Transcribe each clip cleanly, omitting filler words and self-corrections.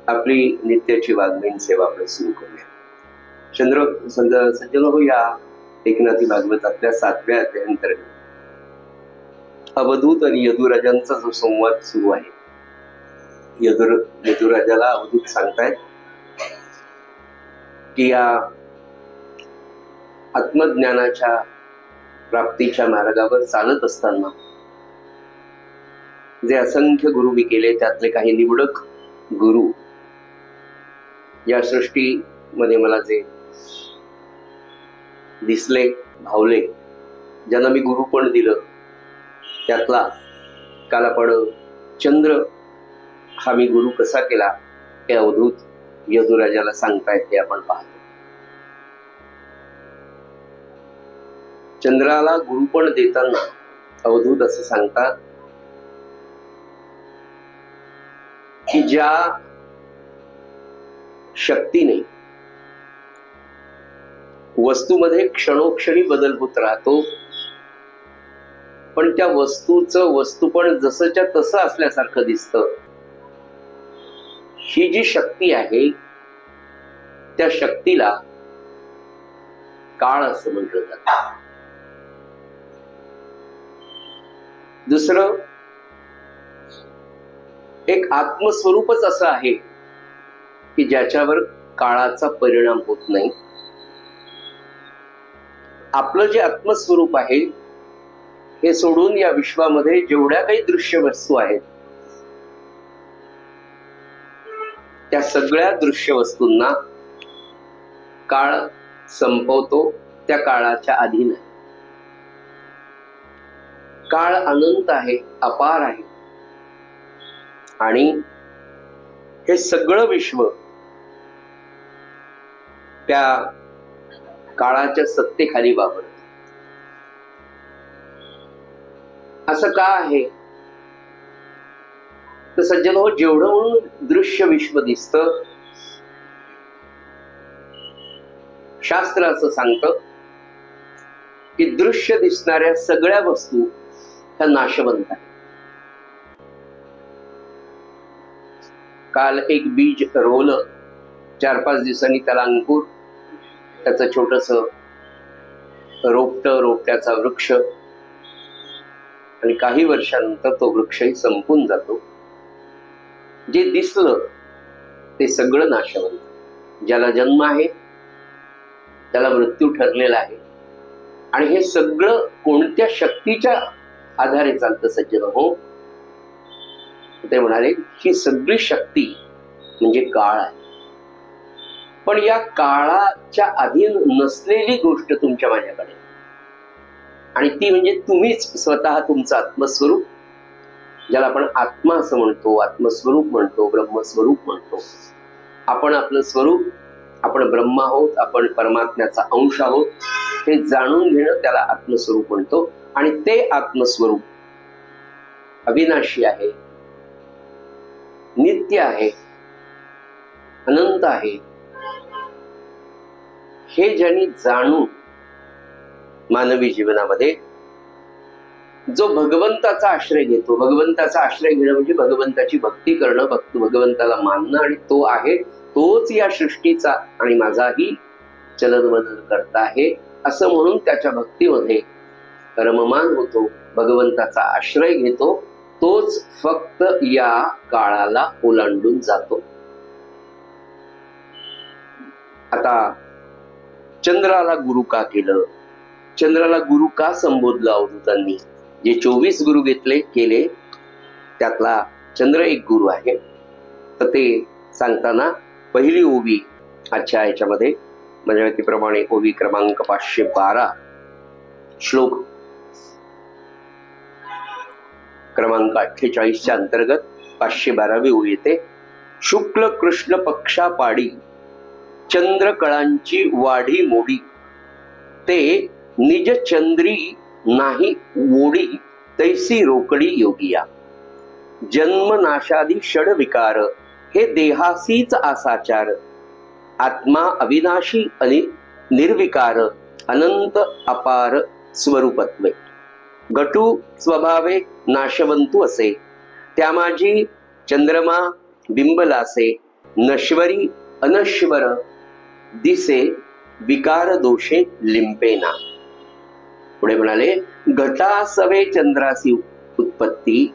आपली नित्याची वाङ्मयीन सेवा आपण सुरू करूया. सज्जन हो, या एकनाथी भागवतातल्या 7व्या अध्यायांतर्गत अवधूत आणि यदुराजांचा जो संवाद सुरू आहे, यदुराजाला अवधूत सांगतायत की या आत्मज्ञानाच्या प्राप्तीच्या मार्गावर चालत असताना जे असंख्य गुरु मी केले त्यातले काही निवडक गुरु या सृष्टीमध्ये मला जे दिसले, भावले, ज्यांना मी गुरुपण दिलं, त्यातला काल आपण चंद्र हा मी गुरु कसा केला हे अवधूत यदुराजाला सांगतायत हे आपण पाहतो. चंद्राला गुरुपण देताना अवधूत असं सांगतात की ज्या शक्तीने वस्तूमध्ये क्षणोक्षणी बदल होत राहतो, पण त्या वस्तूचं वस्तूपण जसंच्या तसं असल्यासारखं दिसतं, ही जी शक्ती आहे त्या शक्तीला काळ असं म्हटलं जातं. दुसरं एक आत्मस्वरूपच असं आहे की ज्याच्यावर काळाचा परिणाम होत नाही. आपलं जे आत्मस्वरूप आहे हे सोडून या विश्वामध्ये जेवढ्या काही दृश्य वस्तू आहेत त्या सगळ्या दृश्य वस्तूंना काळ संपवतो, त्या काळाच्या अधीन आहे. काळ अनंत आहे, अपार आहे, आणि हे सगळं विश्व त्या काळाच्या सत्तेखाली वावरत. असं का आहे तर सज्जन हो, जेवढं म्हणून दृश्य विश्व दिसतं, शास्त्र असं सांगतं की दृश्य दिसणाऱ्या सगळ्या वस्तू ह्या नाशवंत आहेत. काल एक बीज रोवलं, 4-5 दिवसांनी त्याला अंकुर, त्याचं छोटस रोपट्याचा वृक्ष, आणि काही वर्षानंतर तो वृक्षही संपून जातो. जे दिसलं ते सगळं नाशवंत. ज्याला जन्म आहे त्याला मृत्यू ठरलेला आहे, आणि हे सगळं कोणत्या शक्तीच्या आधारे चालतं सज्जन हो? ते म्हणाले ही सगळी शक्ती म्हणजे काळ आहे. पण या काळाच्या अधीन नसलेली गोष्ट तुमच्या माझ्याकडे, आणि ती म्हणजे तुम्हीच स्वतः, तुमचं आत्मस्वरूप, ज्याला आपण आत्मा असं म्हणतो, आत्मस्वरूप म्हणतो, ब्रह्मस्वरूप म्हणतो. आपण आपलं स्वरूप, आपण ब्रह्म आहोत, आपण परमात्म्याचा अंश आहोत, हे जाणून घेणं त्याला आत्मस्वरूप म्हणतो. आणि ते आत्मस्वरूप अविनाशी आहे, नित्य आहे, अनंत आहे. हे ज्यांनी जाणून मानवी जीवनामध्ये जो भगवंताचा आश्रय घेतो, भगवंताचा आश्रय घेणं म्हणजे भगवंताची भक्ती करणं, भगवंताला मानणं, आणि तो आहे तोच या सृष्टीचा आणि माझाही चलनवलन करता आहे असं म्हणून त्याच्या भक्तीमध्ये रममान होतो, भगवंताचा आश्रय घेतो, तोच फक्त या काळाला ओलांडून जातो. आता चंद्राला गुरु का केलं, चंद्राला गुरु का संबोधलं अवधूतांनी? जे 24 गुरु केले त्यातला चंद्र एक गुरु आहे. तर ते सांगताना पहिली ओवी आजच्या याच्यामध्ये म्हणजे ओवी क्रमांक 512 श्लोक क्रमांक 48च्या अंतर्गत 512वी ओवी येते. शुक्ल कृष्ण पक्षा पाडी चंद्र कळांची वाढी मोडी, ते निज चंद्री नाही मोडी, तैसी रोकडी योगिया. जन्म नाशादी षड विकार, हे देहासीच आसाचार. आत्मा अविनाशी निर्विकार, अनंत अपार स्वरूपत्वे. गटू स्वभावे नाशवंतू असे, त्यामाजी चंद्रमा बिंबलासे. नश्वरी अनश्वर दिसे विकार दोषे लिंपेना. पुढे म्हणाले घटासवे चंद्रासी उत्पत्ती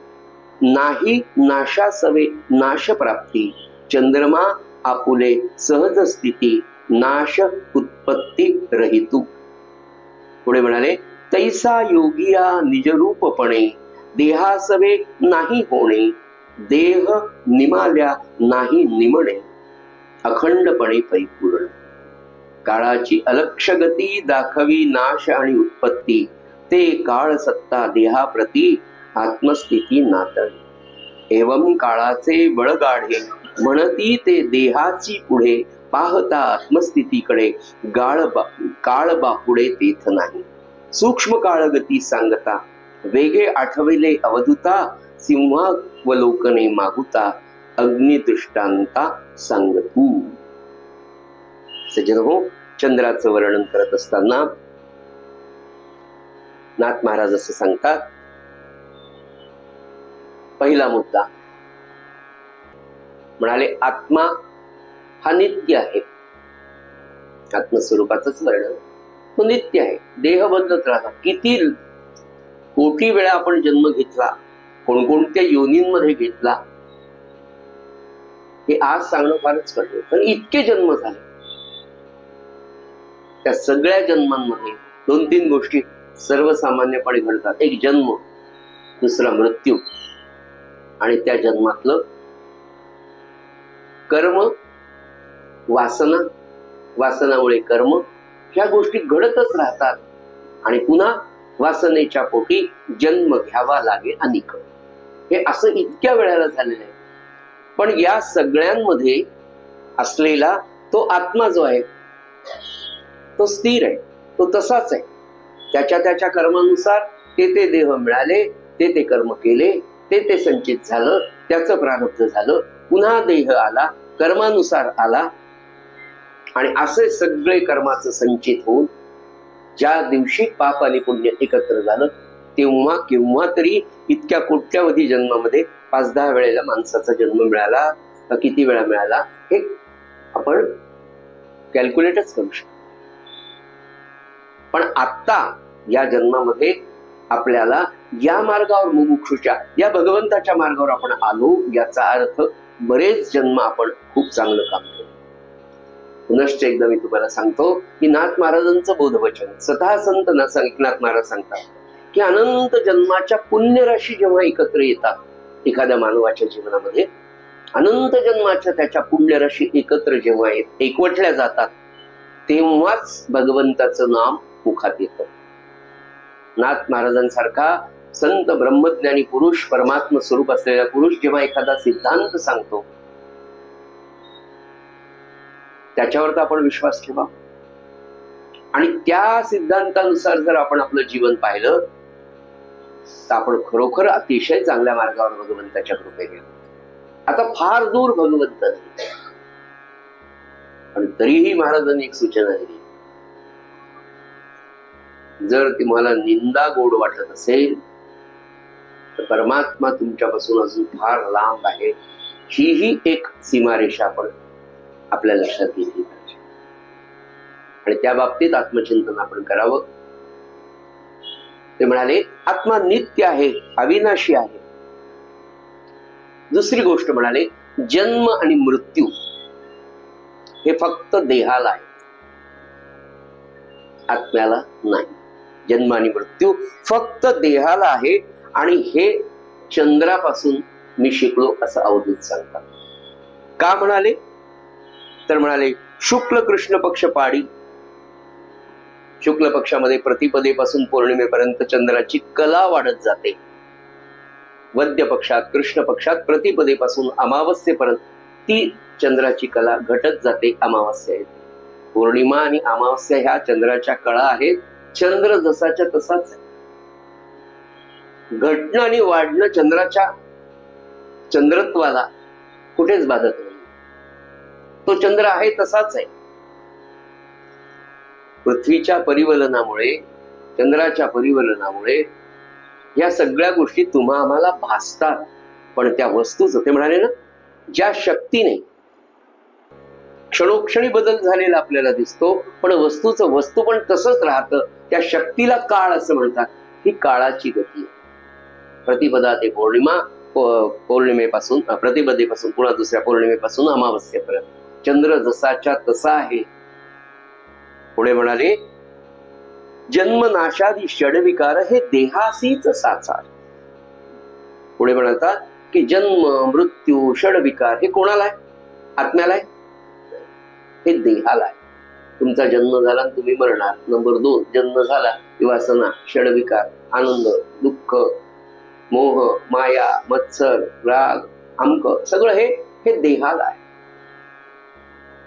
नाही नाशासवे नाश प्राप्ती. चंद्रमा आपुले सहज स्थिती नाश उत्पत्ती रहितू. पुढे म्हणाले तैसा योगिया निजरूपपणे देहासवे नाही होणे. देह निमाल्या नाही निमणे अखंडपणे परिपूर्ण. काळाची अलक्ष गती दाखवी नाश आणि उत्पत्ती. ते काळ सत्ता देहाप्रती आत्मस्थिती नातळी. एवं काळाचे बळगाढे म्हणती ते देहाची पुढे पाहता आत्मस्थितीकडे. काळ बापुडे तेथ नाही. सूक्ष्म काळगती सांगता वेगे आठविले अवधूता. सिंहावलोकने मागुता अग्निदृष्टांता सांगतू. सज्जनो, चंद्राचं वर्णन करत असताना नाथ महाराज असं सांगतात. पहिला मुद्दा म्हणाले आत्मा हा नित्य आहे. आत्मस्वरूपाचंच वर्णन. तो नित्य आहे. देह बदलत राहतात. किती कोटी वेळा आपण जन्म घेतला, कोणकोणत्या योनींमध्ये घेतला, हे आज सांगणं फारच कठीण. पण इतके जन्म झाले, त्या सगळ्या जन्मांमध्ये 2-3 गोष्टी सर्वसामान्यपणे घडतात. एक जन्म, दुसरा मृत्यू, आणि त्या जन्मातलं कर्म, वासना, वासनामुळे कर्म, ह्या गोष्टी घडतच राहतात. आणि पुन्हा वासनेच्या पोटी जन्म घ्यावा लागे अनेक. हे असं इतक्या वेळेला झालेलं आहे. पण या सगळ्यांमध्ये असलेला तो आत्मा जो आहे तो स्थिर आहे. तो तसाच आहे. त्याच्या कर्मानुसार ते देह मिळाले, ते कर्म केले, ते संचित झालं, त्याचं प्रारब्ध झालं, पुन्हा देह आला, कर्मानुसार आला. आणि असे सगळे कर्माचं संचित होऊन ज्या दिवशी पाप आणि पुण्य एकत्र झालं, तेव्हा केव्हा तरी इतक्या कोट्यावधी जन्मामध्ये 5-10 वेळेला माणसाचा जन्म मिळाला, किती वेळा मिळाला हे आपण कॅल्क्युलेटच करू शकतो. पण आता या जन्मामध्ये आपल्याला या मार्गावर, मुमुक्षुच्या या भगवंताच्या मार्गावर आपण आलो, याचा अर्थ बरेच जन्म आपण खूप चांगलं काम केलं. पुनश्च एकदा मी तुम्हाला सांगतो की नाथ महाराजांचं बोधवचन स्वतः संत नाथ महाराज सांगतात की अनंत जन्माच्या पुण्यराशी जेव्हा एकत्र येतात एखाद्या मानवाच्या जीवनामध्ये, अनंत जन्माच्या त्याच्या पुण्यराशी एकत्र जेव्हा एकवटल्या जातात, तेव्हाच भगवंताचं नाम मुखात येतं. नाथ महाराजांसारखा संत ब्रह्मज्ञानी पुरुष, परमात्म स्वरूप असलेला पुरुष जेव्हा एखादा सिद्धांत सांगतो, त्याच्यावर तर आपण विश्वास ठेवा. आणि त्या सिद्धांतानुसार जर आपण आपलं जीवन पाहिलं तर आपण खरोखर अतिशय चांगल्या मार्गावर भगवंताच्या कृपेने. आता फार दूर भगवंत नाही, पण तरीही महाराजांनी एक सूचना दिली. जर तुम्हाला निंदा गोड वाटत असेल तर परमात्मा तुमच्यापासून अजून फार लांब आहे. हीही एक सीमारेषा आपण आपल्या लक्षात घेतली पाहिजे. आणि त्या बाबतीत आत्मचिंतन आपण करावं. ते म्हणाले आत्मा नित्य आहे, अविनाशी आहे. दुसरी गोष्ट म्हणाले जन्म आणि मृत्यू हे फक्त देहाला आहे, आत्म्याला नाही. जन्म आणि मृत्यू फक्त देहाला आहे. आणि हे चंद्रापासून मी शिकलो असं अवधूत सांगतात. का म्हणाले तर म्हणाले शुक्ल कृष्ण पक्ष पाडी. शुक्ल पक्षामध्ये प्रतिपदेपासून पौर्णिमेपर्यंत चंद्राची कला वाढत जाते. वद्य पक्षात, कृष्ण पक्षात प्रतिपदेपासून अमावस्येपर्यंत ती चंद्राची कला घटत जाते. अमावस्या येते. पौर्णिमा आणि अमावस्या ह्या चंद्राच्या कळा आहेत. चंद्र जसाच्या तसाच आहे. घटणं आणि वाढणं चंद्राच्या चंद्रत्वाला कुठेच बाधत नाही. तो चंद्र आहे तसाच आहे. पृथ्वीच्या परिवलनामुळे, चंद्राच्या परिवलनामुळे या सगळ्या गोष्टी आम्हाला भासतात. पण त्या वस्तूच ते म्हणाले ना, ज्या शक्तीने क्षणोक्षणी बदल झालेला आपल्याला दिसतो, पण वस्तूचं वस्तू पण तसंच राहतं. त्या शक्तीला काळ असं म्हणतात. ही काळाची गती आहे. प्रतिपदा ते पौर्णिमा, पौर्णिमेपासून प्रतिपदेपासून पुन्हा दुसऱ्या पौर्णिमेपासून अमावस्येपर्यंत चंद्र जसाच्या तसा आहे. पुढे म्हणाले, जन्मनाशादी षडविकार हे देहासीच साचार. पुढे म्हणतात की जन्म मृत्यू षडविकार हे कोणाला आहे? आत्म्याला आहे? हे देहाला आहे. तुमचा जन्म झाला तुम्ही मरणार. नंबर 2, जन्म झाला की वासना, षडविकार, आनंद, दुःख, मोह, माया, मत्सर, राग, अंक, सगळं हे देहाला आहे.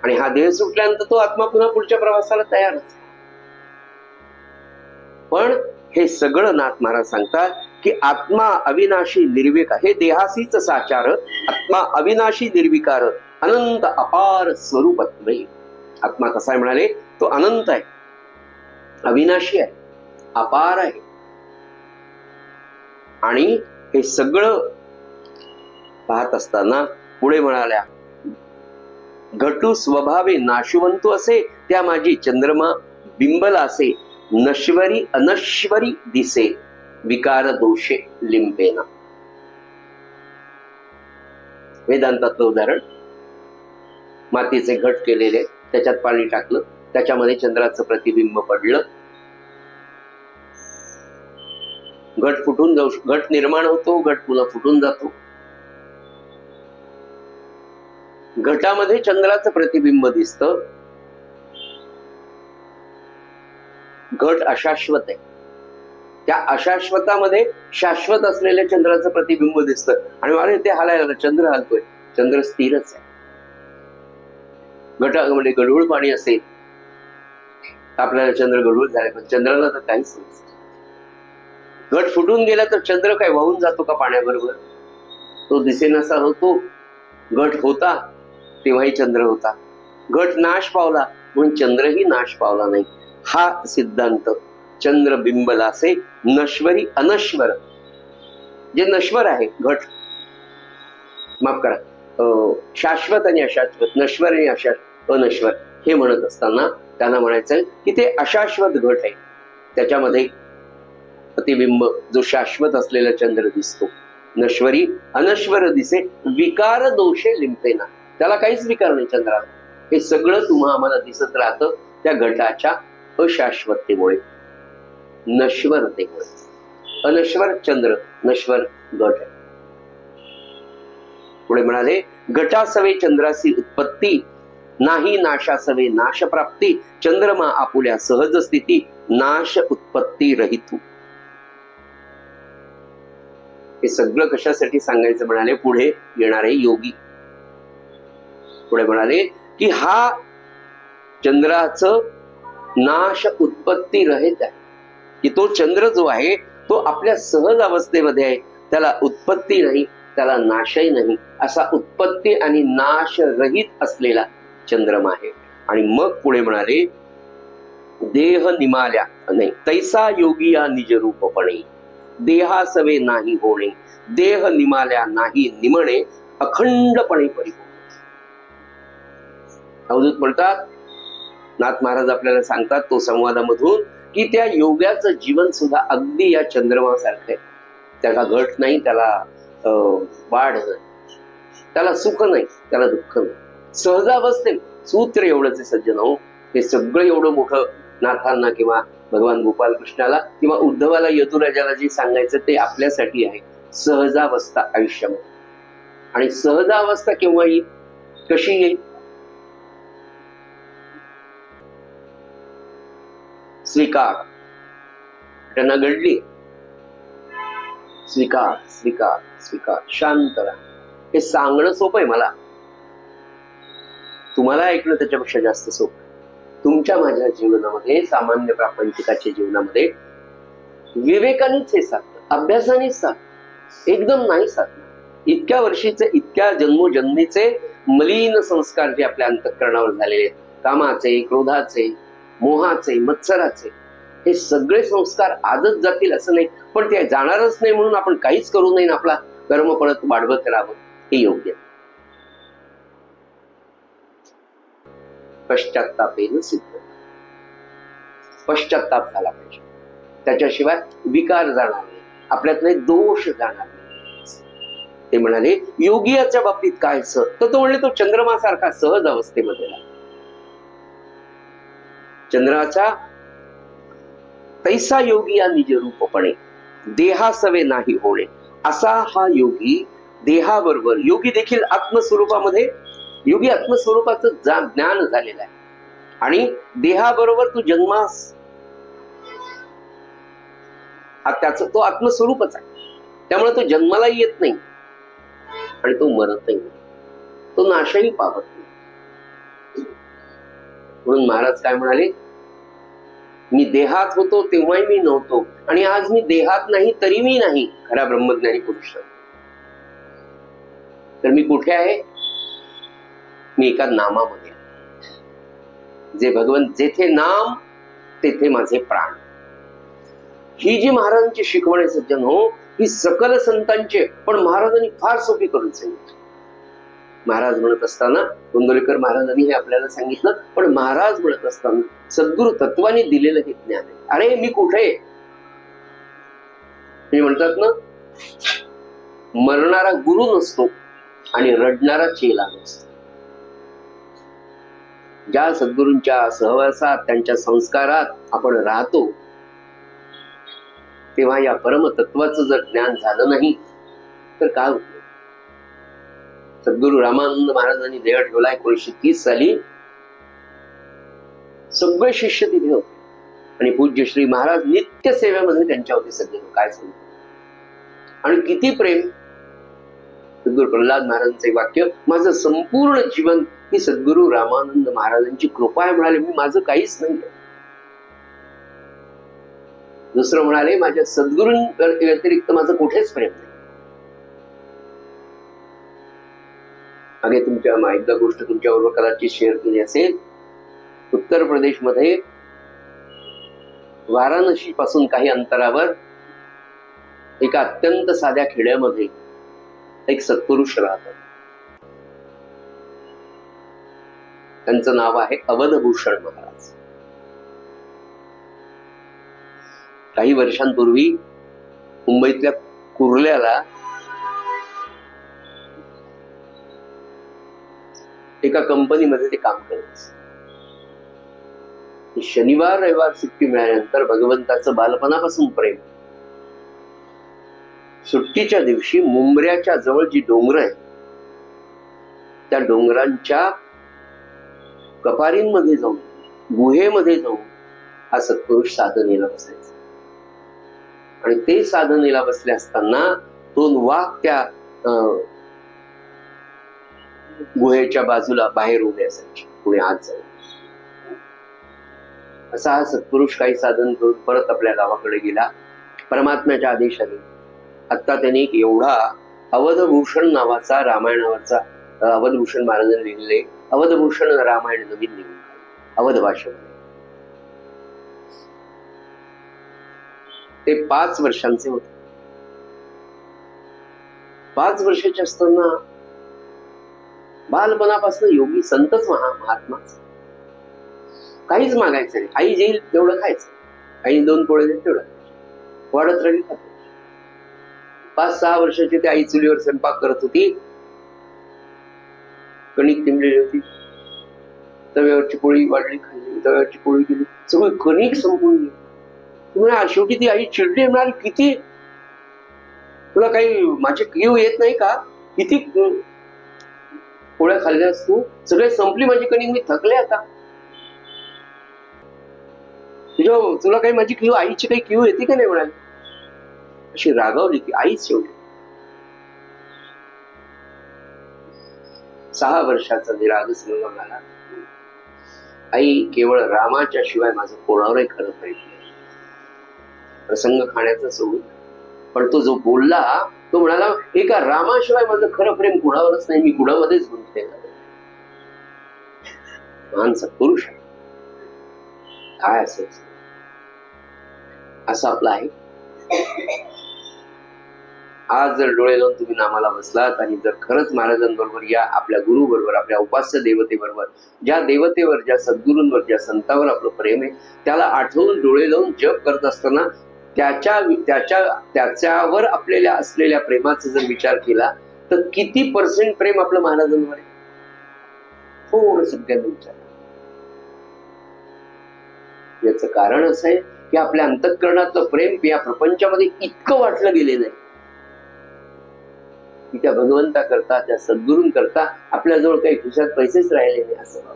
आणि हा देह सुटल्यानंतर तो आत्मा पुन्हा पुढच्या प्रवासाला तयार आहे. पण हे सगळं नाथ महाराज सांगतात की आत्मा अविनाशी निर्विकार, हे देहासीच साचार, आत्मा अविनाशी निर्विकार, अनंत अपार स्वरूपत्वे. आत्मा कसा आहे म्हणाले? तो अनंत आहे, अविनाशी आहे, अपार आहे. आणि हे सगळं पाहत असताना पुढे म्हणाल्या, घटू स्वभावे नाशवंतू असे, त्या माझी चंद्रमा बिंबला असे, नश्वरी अनश्वरी दिसे, विकार दोषे लिंबेना. वेदांतातलं उदाहरण, मातीचे घट केलेले, त्याच्यात पाणी टाकलं, त्याच्यामध्ये चंद्राचं प्रतिबिंब पडलं, घट फुटून जाऊ, घट निर्माण होतो, घट पुन्हा फुटून जातो. घटामध्ये चंद्राचं प्रतिबिंब दिसतं. घट अशाश्वत आहे, त्या अशाश्वतामध्ये शाश्वत असलेल्या चंद्राचं प्रतिबिंब दिसतं. आणि मला ते हालायला, चंद्र हालतोय, चंद्र स्थिरच आहे. घटामध्ये गढूळ पाणी असेल, आपल्याला चंद्र गढूळ झाले, पण चंद्राला तर काहीच नाही. घट फुटून गेला तर चंद्र काय वाहून जातो का पाण्याबरोबर? तो दिसेनासा होतो. घट होता तेव्हाही चंद्र होता, घट नाश पावला म्हणून चंद्रही नाश पावला नाही. हा सिद्धांत. चंद्र बिंबला असे, नश्वरी अनश्वर, जे नश्वर आहे घट, माफ करा, शाश्वत आणि अशाश्वत, नश्वर आणि अनश्वर हे म्हणत असताना त्यांना म्हणायचं की ते अशाश्वत घट आहे, त्याच्यामध्ये प्रतिबिंब जो शाश्वत असलेला चंद्र दिसतो. नश्वरी अनश्वर दिसे, विकार दोषे लिंपेना, त्याला काहीच विकार नाही चंद्राला. हे सगळं तुम्हा आम्हाला दिसत राहतं त्या घटाच्या अशाश्वततेमुळे, नश्वरतेमुळे. अनश्वर चंद्र, नश्वर घट आहे. पुढे म्हणाले, घटासवे चंद्रासी उत्पत्ती, नाही नाशासवे नाश प्राप्ती, चंद्रमा आपुल्या सहज स्थिती, नाश उत्पत्ती रहितू. हे सगळं कशासाठी सांगायचं म्हणाले? पुढे येणारे योगी. पुढे म्हणाले की हा चंद्राचं नाश उत्पत्ती रहित आहे, की तो चंद्र जो आहे तो आपल्या सहज अवस्थेमध्ये आहे, त्याला उत्पत्ती नाही, त्याला नाशही नाही, असा उत्पत्ती आणि नाश रहित असलेला चंद्रमा आहे. आणि मग पुढे म्हणाले, देह निमाल्या नाही तैसा योगी या निजरूपपणे, देहासवे नाही होणे, देह निमाल्या नाही निमणे, अखंडपणे परिपूर्ण. अवधूत म्हणतात, नाथ महाराज आपल्याला सांगतात तो संवादामधून, की त्या योग्याचं जीवन सुद्धा अगदी या चंद्रमासारखं आहे. त्याला घट नाही, त्याला वाढ नाही, त्याला सुख नाही, त्याला दुःख नाही, सहजावस्थेत. सूत्र एवढंच आहे सज्जन हो. हे सगळं एवढं मोठं नाथांना किंवा भगवान गोपाल कृष्णाला किंवा उद्धवाला यदुराजाला जे सांगायचं ते आपल्यासाठी आहे. सहजावस्था आयुष्यामध्ये. आणि सहजावस्था केव्हा येईल, कशी येईल? स्वीकार, त्यांना घडली, स्वीकार स्वीकार स्वीकार, शांत राहा. हे सांगणं सोपं आहे मला, तुम्हाला ऐकणं त्याच्यापेक्षा जास्त सोपं. तुमच्या माझ्या जीवनामध्ये, सामान्य प्रापंचिकाच्या जीवनामध्ये विवेकानेच हे साधतं, अभ्यासानेच साधतं, एकदम नाही साधलं. इतक्या वर्षीचे, इतक्या जन्मोजन्मीचे मलिन संस्कार जे आपल्या अंतःकरणावर झालेले आहेत, कामाचे, क्रोधाचे, मोहाचे, मत्सराचे, हे सगळे संस्कार आजच जातील असं नाही, पण ते जाणारच नाही म्हणून आपण काहीच करू नये, आपला कर्म परत वाढवत राहावं, हे योग्य. पश्चात्तापेन सिद्ध. पश्चात्ताप झाला पाहिजे, त्याच्याशिवाय विकार जाणार नाही, आपल्यातले दोष जाणार नाही. ते म्हणाले योगियाच्या बाबतीत काय तर तो म्हणले तो चंद्रमासारखा सहज अवस्थेमध्ये राहतो. चंद्राचा तैसा योगी या निज रूपपणे देहासवे नाही होणे, असा हा योगी देहाबरोबर. योगी देखील आत्मस्वरूपामध्ये, योगी आत्मस्वरूपाचं ज्ञान झालेलं आहे आणि देहाबरोबर तू जन्मास, त्याचा तो आत्मस्वरूपच आहे, त्यामुळे तो जन्मालाही येत नाही आणि तो मरतही नाही, तो नाशही पावत नाही. म्हणून महाराज काय म्हणाले, मी देहात होतो तेव्हाही मी नव्हतो आणि आज मी देहात नाही तरी मी नाही खरा ब्रह्मज्ञानी पुरुष. तर मी कुठे आहे? मी एका नामामध्ये आहे. जे भगवंत, जेथे नाम तेथे माझे प्राण. ही जी महाराजांची शिकवण आहे सज्जन हो, ही सकल संतांची, पण महाराजांनी फार सोपी करून सांगितली. महाराज म्हणत असताना, गोंदवलेकर महाराजांनी हे आपल्याला सांगितलं, पण महाराज म्हणत असताना सद्गुरु तत्वाने दिलेलं हे ज्ञान आहे. अरे मी कुठे? मी म्हणतात ना, मरणारा गुरु नसतो आणि रडणारा चेला नसतो. ज्या सद्गुरूंच्या सहवासात, त्यांच्या संस्कारात आपण राहतो, तेव्हा या परमतत्वाचं जर ज्ञान झालं नाही तर काय होतं? सद्गुरु रामानंद महाराजांनी देह ठेवला 1930 साली. सगळे शिष्य तिथे होते आणि पूज्य श्री महाराज नित्य सेवेमध्ये त्यांच्या होते. सगळे काय सांगतो आणि किती प्रेम. सद्गुरु प्रल्हाद महाराजांचे वाक्य, माझं संपूर्ण जीवन ही सद्गुरु रामानंद महाराजांची कृपा आहे म्हणाले, मी माझं काहीच नाही. दुसरं म्हणाले, माझ्या सद्गुरूं व्यतिरिक्त माझं कुठेच प्रेम नाही. आणि तुमच्या एकदा गोष्ट तुमच्याबरोबर कदाचित शेअर केली असेल. उत्तर प्रदेशमध्ये वाराणसी पासून काही अंतरावर एका अत्यंत साध्या खेड्यामध्ये एक सत्पुरुष राहतात. त्यांचं नाव आहे अवधभूषण महाराज. काही वर्षांपूर्वी मुंबईतल्या कुर्ल्याला एका कंपनीमध्ये ते काम करत. शनिवार रविवार सुट्टी मिळाल्यानंतर भगवंताचं बालपणापासून प्रेम. सुट्टीच्या दिवशी मुंबऱ्याच्या जवळ जी डोंगर आहे, त्या डोंगरांच्या कपारींमध्ये जाऊन, गुहेमध्ये जाऊन हा सत्पुरुष साधनेला बसायचा. आणि ते साधनेला बसले असताना 2 वाघ त्या गुहेच्या बाजूला बाहेर उभे असायचे, पुढे आत जाऊ. असा हा सत्पुरुष काही साधन करून परत आपल्या गावाकडे गेला. परमात्म्याच्या आदेशाने आता त्याने एक एवढा अवधभूषण नावाचा रामायणावरचा, अवधभूषण महाराजांनी लिहिलेले अवधभूषण रामायण नवीन लिहून अवध भाषेमध्ये. ते 5 वर्षांचे होते. 5 वर्षाचे असताना बालपणापासून योगी संतच महात्माच. काहीच मागायचं नाही. आई जेईल तेवढं खायचं, आई 2 पोळे देईल तेवढं वाढत राहील. 5-6 वर्षाची ती आई चुलीवर स्वयंपाक करत होती. कणिक तिंबलेली होती, तव्यावरची पोळी वाढली, खाल्ली, तव्यावरची पोळी केली, सगळी कणिक संपून गेली. तुम्हाला शेवटी ती आई चिडली, म्हणाली, किती तुला काही माझे कीव येत नाही का? किती पोळ्या खाल्ल्यास तू? सगळे संपली माझी कणिक, मी थकले आता. तुला काही माझी कीव, आईची काही कीव येते का नाही म्हणाली. अशी रागावली की आईच शेवटी. 6 वर्षाचा निरागस मुलगा म्हणाला, आई केवळ रामाच्या शिवाय माझं कोणावरही खरं प्रेम नाही. प्रसंग खाण्याचा सोडून, पण तो जो बोलला तो म्हणाला, एका रामाशिवाय माझं खरं प्रेम कुणावरच नाही, मी कुणामध्येच गुंतलेला नाही. महान सत्पुरुष आहे. काय असेल असं आपलं आहे. आज जर डोळे लावून तुम्ही नामाला बसलात आणि जर खरंच महाराजांबरोबर, या आपल्या गुरु बरोबर, आपल्या उपास्य देवतेबरोबर, ज्या देवतेवर, ज्या सद्गुरूंवर, ज्या संतांवर आपलं प्रेम आहे, त्याला आठवून डोळे लावून जप करत असताना त्याच्यावर आपल्याला असलेल्या प्रेमाचा जर विचार केला तर किती % प्रेम आपलं महाराजांवर आहे, थोडं सगळ्यांना विचार. याचं कारण असं आहे की आपल्या अंतःकरणातलं प्रेम या प्रपंचामध्ये इतकं वाटलं गेलेलं आहे की त्या भगवंता करता, त्या सद्गुरूंकरता आपल्याजवळ काही खिशात पैसेच राहिले नाही असं भाव.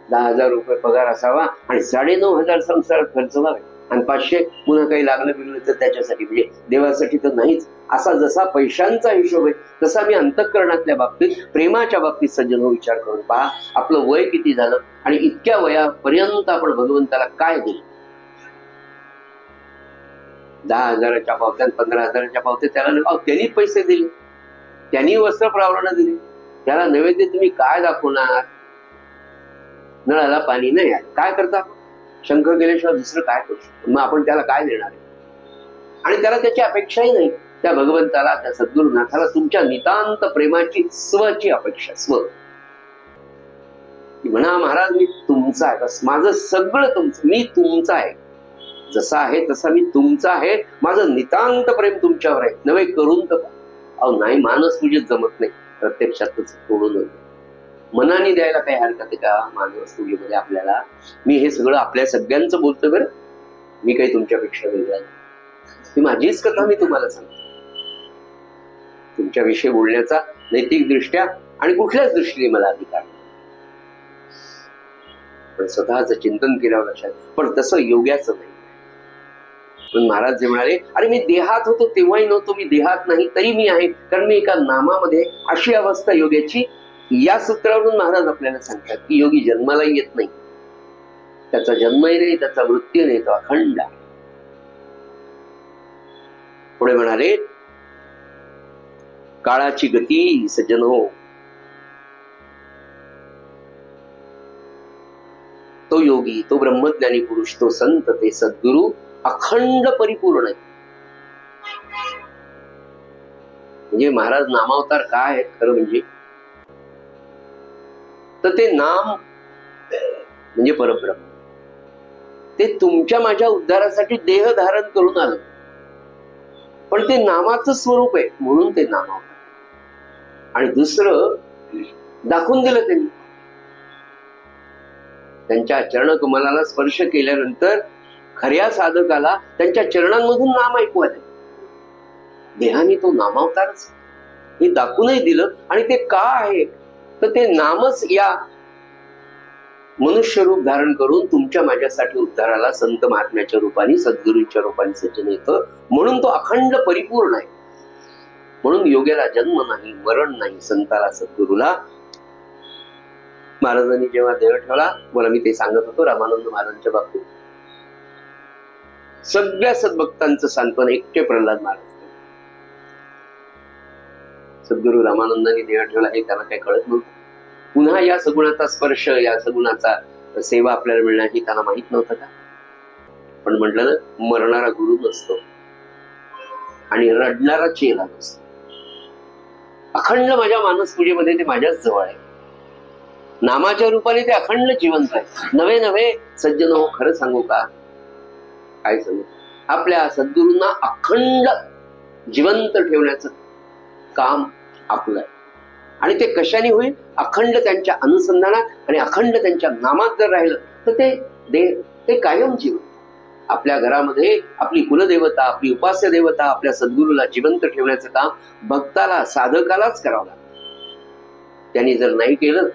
10,000 रुपये पगार असावा आणि 9,500 संसारात खर्च व्हावे आणि 500 पुन्हा काही लागलं बिगलं तर त्याच्यासाठी, म्हणजे देवासाठी तर नाहीच. असा जसा पैशांचा हिशोब आहे तसा मी अंतःकरणातल्या बाबतीत, प्रेमाच्या बाबतीत सज्जन हो विचार करून पहा. आपलं वय किती झालं आणि इतक्या वयापर्यंत आपण भगवंताला काय दिलं. 10,000च्या पावत्या, 15,000च्या पावत्या त्याला त्यांनी पैसे दिले, त्यांनी वस्त्र प्रावरण दिले, त्याला नैवेद्य तुम्ही काय दाखवणार. नळाला पाणी नाही आहे, काय करता, शंख केल्याशिवाय दुसरं काय करू शकतो, मग आपण त्याला काय देणार आहे. आणि त्याला त्याची अपेक्षाही नाही. त्या भगवंताला, त्या सद्गुरुनाथाला तुमच्या नितांत प्रेमाची, स्वची अपेक्षा, स्व. म्हणा महाराज मी तुमचा आहे, बस माझं सगळं तुमचं, मी तुमचा आहे, जसा आहे तसा मी तुमचा आहे, माझं नितांत प्रेम तुमच्यावर आहे, नव्हे करून तर. अहो नाही, मानस पूजेत जमत नाही, प्रत्यक्षातच तोडून होते. मनाने द्यायला काही हरकत आहे का मानस पूजेमध्ये आपल्याला. मी हे सगळं आपल्या सगळ्यांचं बोलतो बरं, मी काही तुमच्यापेक्षा वेगळा नाही. ही माझीच कथा मी तुम्हाला सांगतो. तुमच्याविषयी बोलण्याचा नैतिक दृष्ट्या आणि कुठल्याच दृष्टीने मला अधिकार नाही, पण स्वतःच चिंतन केल्यावर लक्षात. पण तसं योग्याचं नाही. पण महाराज जे म्हणाले, अरे मी देहात होतो तेव्हाही नव्हतो, मी देहात नाही तरी मी आहे, कारण मी एका नामामध्ये, अशी अवस्था योग्याची. या सूत्रावरून महाराज आपल्याला सांगतात की योगी जन्मालाही येत नाही, त्याचा जन्मही नाही, त्याचा मृत्यू नाही, तो अखंड आहे. पुढे म्हणाले, काळाची गती सज्जन हो, तो योगी, तो ब्रह्मज्ञानी पुरुष, तो संत, ते सद्गुरु अखंड परिपूर्ण आहे. म्हणजे महाराज नामावतार काय आहेत खरं म्हणजे, तर ते नाम म्हणजे परब्रह्म, ते तुमच्या माझ्या उद्धारासाठी देह धारण करून आलं, पण ते नामाचं स्वरूप आहे म्हणून ते नामावतार. आणि दुसरं दाखवून दिलं त्यांनी, त्यांच्या चरणकमलाला स्पर्श केल्यानंतर खऱ्या साधकाला त्यांच्या चरणांमधून नाम ऐकू आले. देहाने तो नामावतारच हे दाखवूनही दिलं. आणि ते का आहे तर ते नामच या मनुष्य रूप धारण करून तुमच्या माझ्यासाठी उद्धाराला संत महात्म्याच्या रूपाने, सद्गुरूंच्या रूपाने सज्जन येतं, म्हणून तो अखंड परिपूर्ण आहे. म्हणून योग्याला जन्म नाही, मरण नाही, संताला, सद्गुरूला. महाराजांनी जेव्हा देह ठेवला, मला मी ते सांगत होतो रामानंद महाराजांच्या बाबतीत, सगळ्या सद्भक्तांचं सांत्वन एकटे प्रल्हाद महाराज. सद्गुरू रामानंदांनी देह ठेवला हे त्यांना काही कळत नव्हतं. पुन्हा या सगुणाचा स्पर्श, या सगुणाचा सेवा आपल्याला मिळणार ही त्यांना माहित नव्हतं का. पण म्हटलं ना, मरणारा गुरु नसतो आणि रडणारा चेला नसतो. अखंड माझ्या मानस पूजेमध्ये ते माझ्याच जवळ आहे, नामाच्या रूपाने ते अखंड जिवंत आहे. नवे नवे सज्जन हो, खरं सांगू का, काय सांगू, आपल्या सद्गुरूंना अखंड जिवंत ठेवण्याचं काम आपलं आहे. आणि ते कशाने होईल, अखंड त्यांच्या अनुसंधानात आणि अखंड त्यांच्या नामात जर राहिलं तर ते कायम जीवन. आपल्या घरामध्ये आपली कुलदेवता, आपली उपास्य देवता, आपल्या सद्गुरूला जिवंत ठेवण्याचं काम भक्ताला, साधकालाच करावं लागतं. त्यांनी जर नाही केलं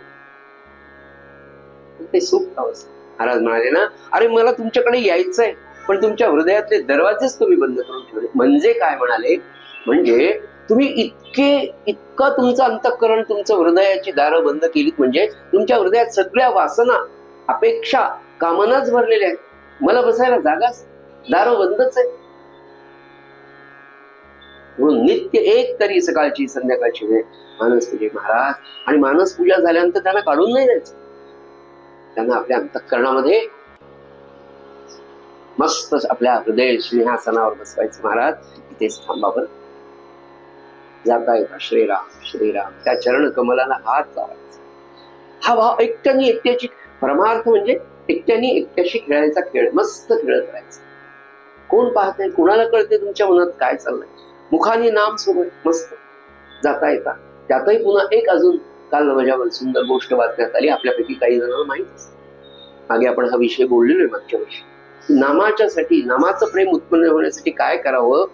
तर ते सुप्त अवस्था. महाराज म्हणाले ना, अरे मला तुमच्याकडे यायचंय, पण तुमच्या हृदयातले दरवाजेच तुम्ही बंद करून ठेवले. म्हणजे काय म्हणाले, म्हणजे तुम्ही इतकं तुमचं अंतःकरण, तुमचं हृदयाची दारं बंद केलीत, म्हणजे तुमच्या हृदयात सगळ्या वासना, अपेक्षा, कामनाच भरलेल्या आहेत. मला बसायला जागाच, दारं बंदच आहे. म्हणून नित्य एक तरी सकाळची संध्याकाळची वेळ मानस पूजे महाराज. आणि मानस पूजा झाल्यानंतर त्यांना काढून नाही द्यायचं, त्यांना आपल्या अंतःकरणामध्ये मस्त आपल्या हृदय सिंहासनावर बसवायचं. महाराज इथेच थांबावर, जाता येता श्रीराम श्रीराम त्या चरण कमलाला हात लावायचा. हा भाव एकट्याने एकट्याची परमार्थ म्हणजे एकट्याने एकट्याशी खेळायचा खेळ, मस्त खेळत राहायचा. कोण पाहतंय, कुणाला कळते तुमच्या मनात काय चाललंय. मुखाने नाम सुरू आहे, मस्त जाता येता. त्यातही पुन्हा एक अजून काल माझ्यावर सुंदर गोष्ट वाचण्यात आली, आपल्यापैकी काही जणांना माहित. मागे आपण हा विषय बोललेलो आहे मागच्या वर्षी. नामाच्यासाठी, नामाचं प्रेम उत्पन्न होण्यासाठी काय करावं,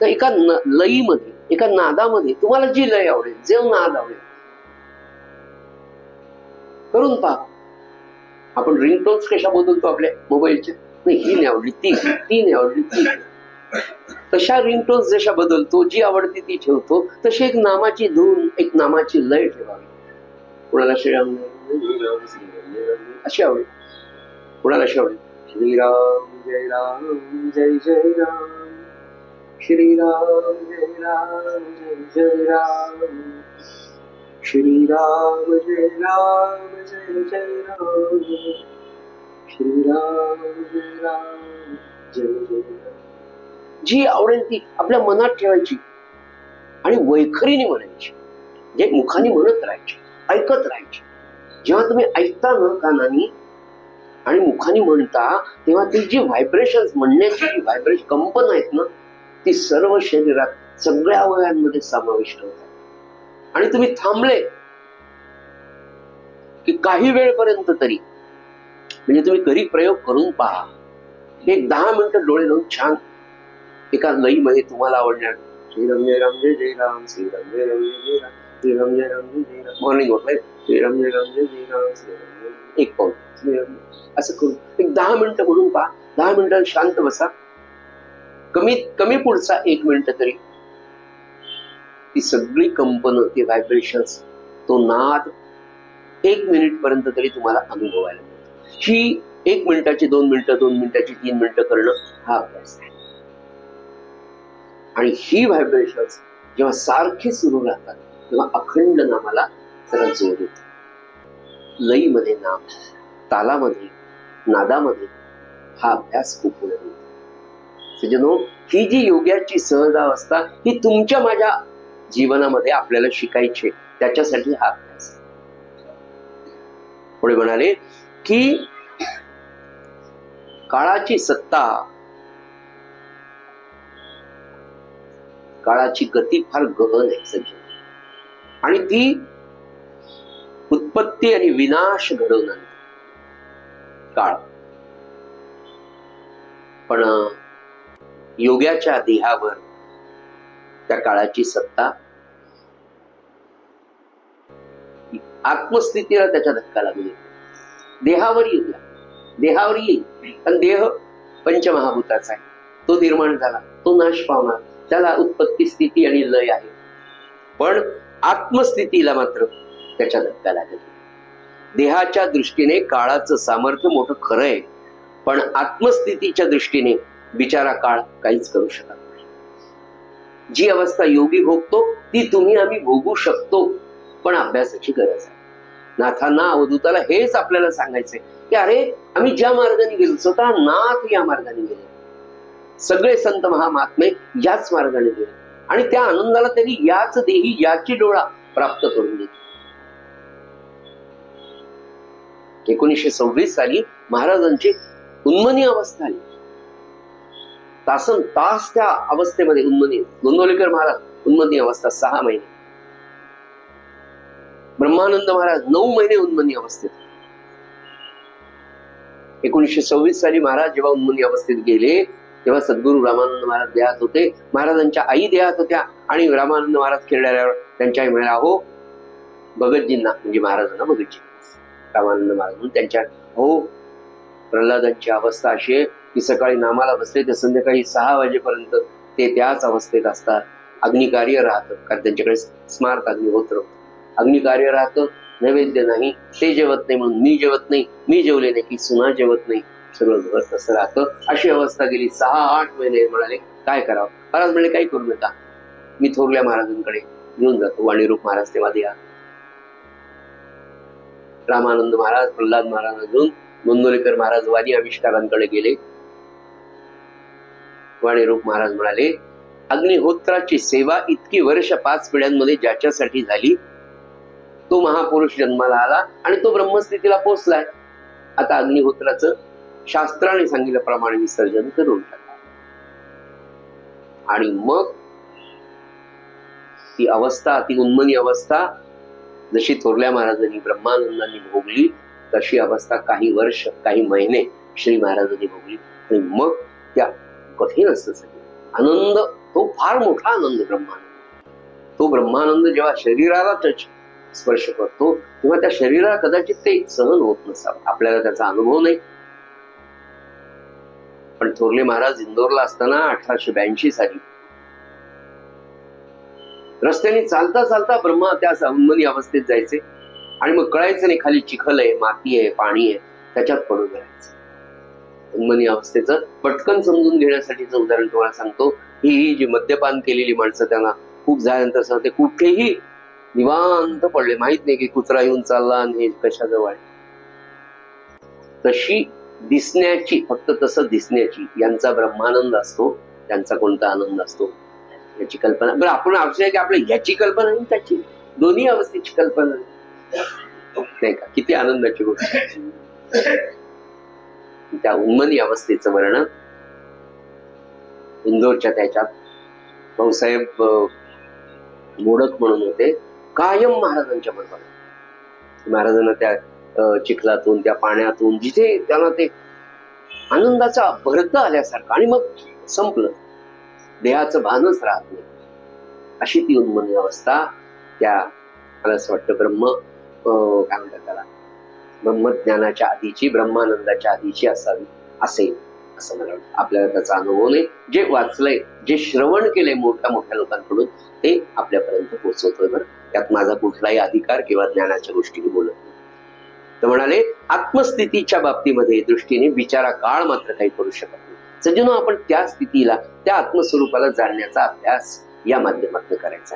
तर एका लयीमध्ये, एका नादामध्ये तुम्हाला जी लय आवडेल, जे नाद आवडेल करून पहा. आपण रिंगटोन्स कशा बदलतो आपल्या मोबाईलच्या, नाही ही नाही आवडली ती, ती नाही आवडली ती, तशा रिंगटोन्स जशा बदलतो, जी आवडती ती ठेवतो, तशी एक नामाची धून, एक नामाची लय ठेवावी. कुणाला श्रीराम अशी आवडेल, कुणाला अशी आवडेल श्रीराम जय राम जय जय राम, श्रीराम जय राम जय जय राम, श्रीराम जय राम जय जय राम, श्रीराम जय राम जय जय राम. जी आवडेल ती आपल्या मनात ठेवायची आणि वैखरीने म्हणायची, जे मुखाने म्हणत राहायची, ऐकत राहायची. जेव्हा तुम्ही ऐकता ना कानानी आणि मुखाने म्हणता, तेव्हा ती जी व्हायब्रेशन्स, म्हणण्याची जी व्हायब्रेशन कंपन आहेत ना, ती सर्व शरीरात सगळ्या अवयवांमध्ये समाविष्ट होतात. आणि तुम्ही थांबले की काही वेळपर्यंत तरी, म्हणजे तुम्ही घरी प्रयोग करून पहा, एक 10 मिनिटं डोळे लावून छान एका लईमध्ये तुम्हाला आवडणार श्रीराम जय राम जय जय राम, श्रीराम जय राम जय जय राम, श्रीराम जय राम जय जय राम. मॉर्निंग वॉक श्रीराम जय राम जय जय राम, श्रीराम जय, एक पाऊल श्रीराम, असं करून एक 10 मिनिटं म्हणून पहा. 10 मिनिटं शांत बसा, कमीत कमी पुढचा 1 मिनिट तरी ती सगळी कंपन, ते व्हायब्रेशन्स, तो नाद 1 मिनिट पर्यंत तरी तुम्हाला अनुभवायला मिळतो. ही 1 मिनिटाची, 2 मिनिटं, 2 मिनिटाची, 3 मिनिटं करणं हा अभ्यास आहे. आणि ही व्हायब्रेशन्स जेव्हा सारखी सुरू राहतात, तेव्हा अखंड नामाला जरा जोर येतो. लईमध्ये नाम, तालामध्ये, नादामध्ये हा अभ्यास खूप पुढे येतो. सज्जनो, ही जी योग्याची सहजावस्था, ही तुमच्या माझ्या जीवनामध्ये आपल्याला शिकायची, त्याच्यासाठी हा अभ्यास. पुढे म्हणाले की काळाची सत्ता, काळाची गती फार गहन आहे सज्जन, आणि ती उत्पत्ती आणि विनाश घडवून आणते काळ. पण योग्याच्या देहावर त्या काळाची सत्ता, आत्मस्थितीला त्याचा धक्का लागले. देहावर येईल, देहावर येईल, पण देह पंचमहाभूताचा आहे, तो निर्माण झाला, तो नाश पावणार, त्याला उत्पत्ती, स्थिती आणि लय आहे. पण आत्मस्थितीला मात्र त्याच्या धक्का लागेल. देहाच्या दृष्टीने काळाचं सामर्थ्य मोठं खरं आहे, पण आत्मस्थितीच्या दृष्टीने बिचारा काळ काहीच करू शकत नाही. जी अवस्था योगी भोगतो ती तुम्ही आम्ही भोगू शकतो, पण अभ्यासाची गरज आहे. नाथांना, अवधूताला हेच आपल्याला सांगायचंय की अरे, आम्ही ज्या मार्गाने गेलो, स्वतः नाथ या मार्गाने गेले, सगळे संत महात्मे याच मार्गाने गेले, आणि त्या आनंदाला त्यांनी याच देही, याची डोळा प्राप्त करून दिली. 1926 साली महाराजांची उन्मनी अवस्था आली. तासन तास त्या अवस्थेमध्ये उन्मनी, गोंदवलेकर महाराज उन्मनी अवस्था 6 महिने, ब्रह्मानंद महाराज 9 महिने उन्मनी अवस्थेत. 1926 साली महाराज जेव्हा उन्मनी अवस्थेत गेले, तेव्हा सद्गुरू रामानंद महाराज देहात होते, महाराजांच्या आई देहात होत्या, आणि रामानंद महाराज खेळल्यावर त्यांच्या आई म्हणाल्या, अहो भगतजींना, म्हणजे महाराजांना भगतजी, रामानंद महाराज म्हणून त्यांच्या, हो प्रल्हादांची अवस्था अशी आहे की सकाळी नामाला बसले ते संध्याकाळी 6 वाजेपर्यंत ते त्याच अवस्थेत असतात. अग्निकार्य राहतं, कारण त्यांच्याकडे स्मार्त अग्निहोत्र, अग्निकार्य राहतं, नैवेद्य नाही, ते जेवत नाही म्हणून मी जेवत नाही, मी जेवले नाही की सुना जेवत नाही, सगळं घर तसं राहतं. अशी अवस्था गेली 6-8 महिने. म्हणाले काय करावं? महाराज म्हणले काही करू नका, मी थोरल्या महाराजांकडे घेऊन जातो. वाणीरूप महाराज तेव्हा द्या. रामानंद महाराज प्रल्हाद महाराज घेऊन गोंदवलेकर महाराज वाणी आविष्कारांकडे गेले. वाणीरूप महाराज म्हणाले अग्निहोत्राची सेवा इतकी वर्ष 5 पिढ्यांमध्ये ज्याच्यासाठी झाली तो महापुरुष जन्माला आला आणि तो ब्रह्मस्थितीला पोहोचलाय. आता अग्निहोत्राचं शास्त्राने सांगितल्याप्रमाणे विसर्जन करून टाका. आणि मग ती अवस्था, ती उन्मनी अवस्था जशी थोरल्या महाराजांनी ब्रह्मानंदांनी भोगली तशी अवस्था काही वर्ष, काही महिने श्री महाराजांनी भोगली. आणि मग त्या कठीण असतं सगळं आनंद, तो फार मोठा आनंद ब्रह्मानंद. तो ब्रह्मानंद जेव्हा शरीराला स्पर्श करतो तेव्हा त्या शरीराला कदाचित ते सहन होत नसावं, आपल्याला त्याचा अनुभव नाही. पण थोरले महाराज इंदोरला असताना 1882 साली रस्त्याने चालता चालता ब्रह्मा त्या उन्मनी अवस्थेत जायचे आणि मग कळायचं नाही खाली चिखल आहे, माती आहे, पाणी आहे, त्याच्यात पडून राहायचं. उन्मनी अवस्थेचं पटकन समजून घेण्यासाठीचं उदाहरण तुम्हाला सांगतो. ही जी मद्यपान केलेली माणसं त्यांना खूप झाल्यानंतर सांगते कुठेही निवांत पडले, माहित नाही की कुत्रा येऊन चालला आणि हे कशाजवळ. तशी दिसण्याची, फक्त तसं दिसण्याची यांचा ब्रह्मानंद असतो, त्यांचा कोणता आनंद असतो याची कल्पना. बरं, आपण आवश्यक की आपल्या याची कल्पना नाही, त्याची दोन्ही अवस्थेची कल्पना नाही का. किती आनंदाची गोष्ट. त्या उन्मनी अवस्थेचं वर्णन इंदोरच्या त्याच्यात भाऊसाहेब मोडक म्हणून होते, कायम महाराजांच्या बरोबर. महाराजांना त्या चिखलातून, त्या पाण्यातून, जिथे त्यांना ते आनंदाचा भरत आल्यासारखं, आणि मग संपलं, देहाचं भानच राहत नाही, अशी ती उन्मनी अवस्था त्या, मला असं वाटतं काय म्हणतात त्याला, ब्रह्मज्ञानाच्या आधीची, ब्रह्मानंदाच्या आधीची असावी, असेल असं मला वाटतं. आपल्याला त्याचा अनुभव नाही. जे वाचलंय, जे श्रवण केलंय मोठ्या मोठ्या लोकांकडून, ते आपल्यापर्यंत पोहोचवतोय. बरं, त्यात माझा कुठलाही अधिकार किंवा ज्ञानाच्या गोष्टी बोलत नाही. तर म्हणाले आत्मस्थितीच्या बाबतीमध्ये दृष्टीने विचारा काळ मात्र काही करू शकत नाही. सज्जनो, आपण त्या स्थितीला, त्या आत्मस्वरूपाला जाणण्याचा अभ्यास या माध्यमातून करायचा.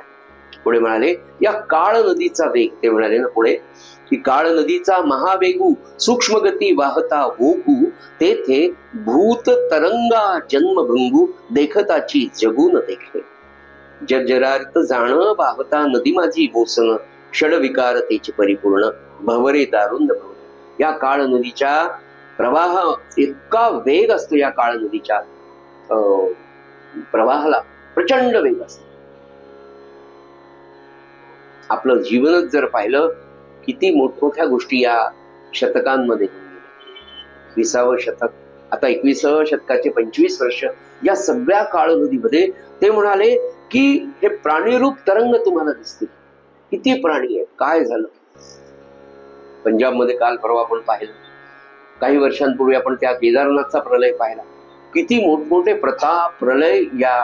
पुढे म्हणाले या काळ नदीचा वेग, ते म्हणाले ना पुढे की काळ नदीचा महावेगू सूक्ष्मगती वाहता होऊ, तेथे भूत तरंगा जन्मभंगू देखताची जगून देखे. जर्जरार्थ जाण वाहता नदी माझी बोसन, षडविकारतेचे परिपूर्ण भवरे दारुण भव. या काळ नदीच्या प्रवाह इतका वेग असतो, या काळ नदीच्या प्रवाहाला प्रचंड वेग असतो. आपलं जीवनच जर पाहिलं, किती मोठमोठ्या गोष्टी या शतकांमध्ये 20वे शतक, आता 21व्या शतकाचे 25 वर्ष, या सगळ्या काळनदीमध्ये ते म्हणाले की हे प्राणीरूप तरंग तुम्हाला दिसतील. किती प्राणी आहेत, काय झालं. पंजाबमध्ये काल परवा आपण पाहिलं, काही वर्षांपूर्वी आपण त्या केदारनाथचा प्रलय पाहिला. किती मोठमोठे प्रलय या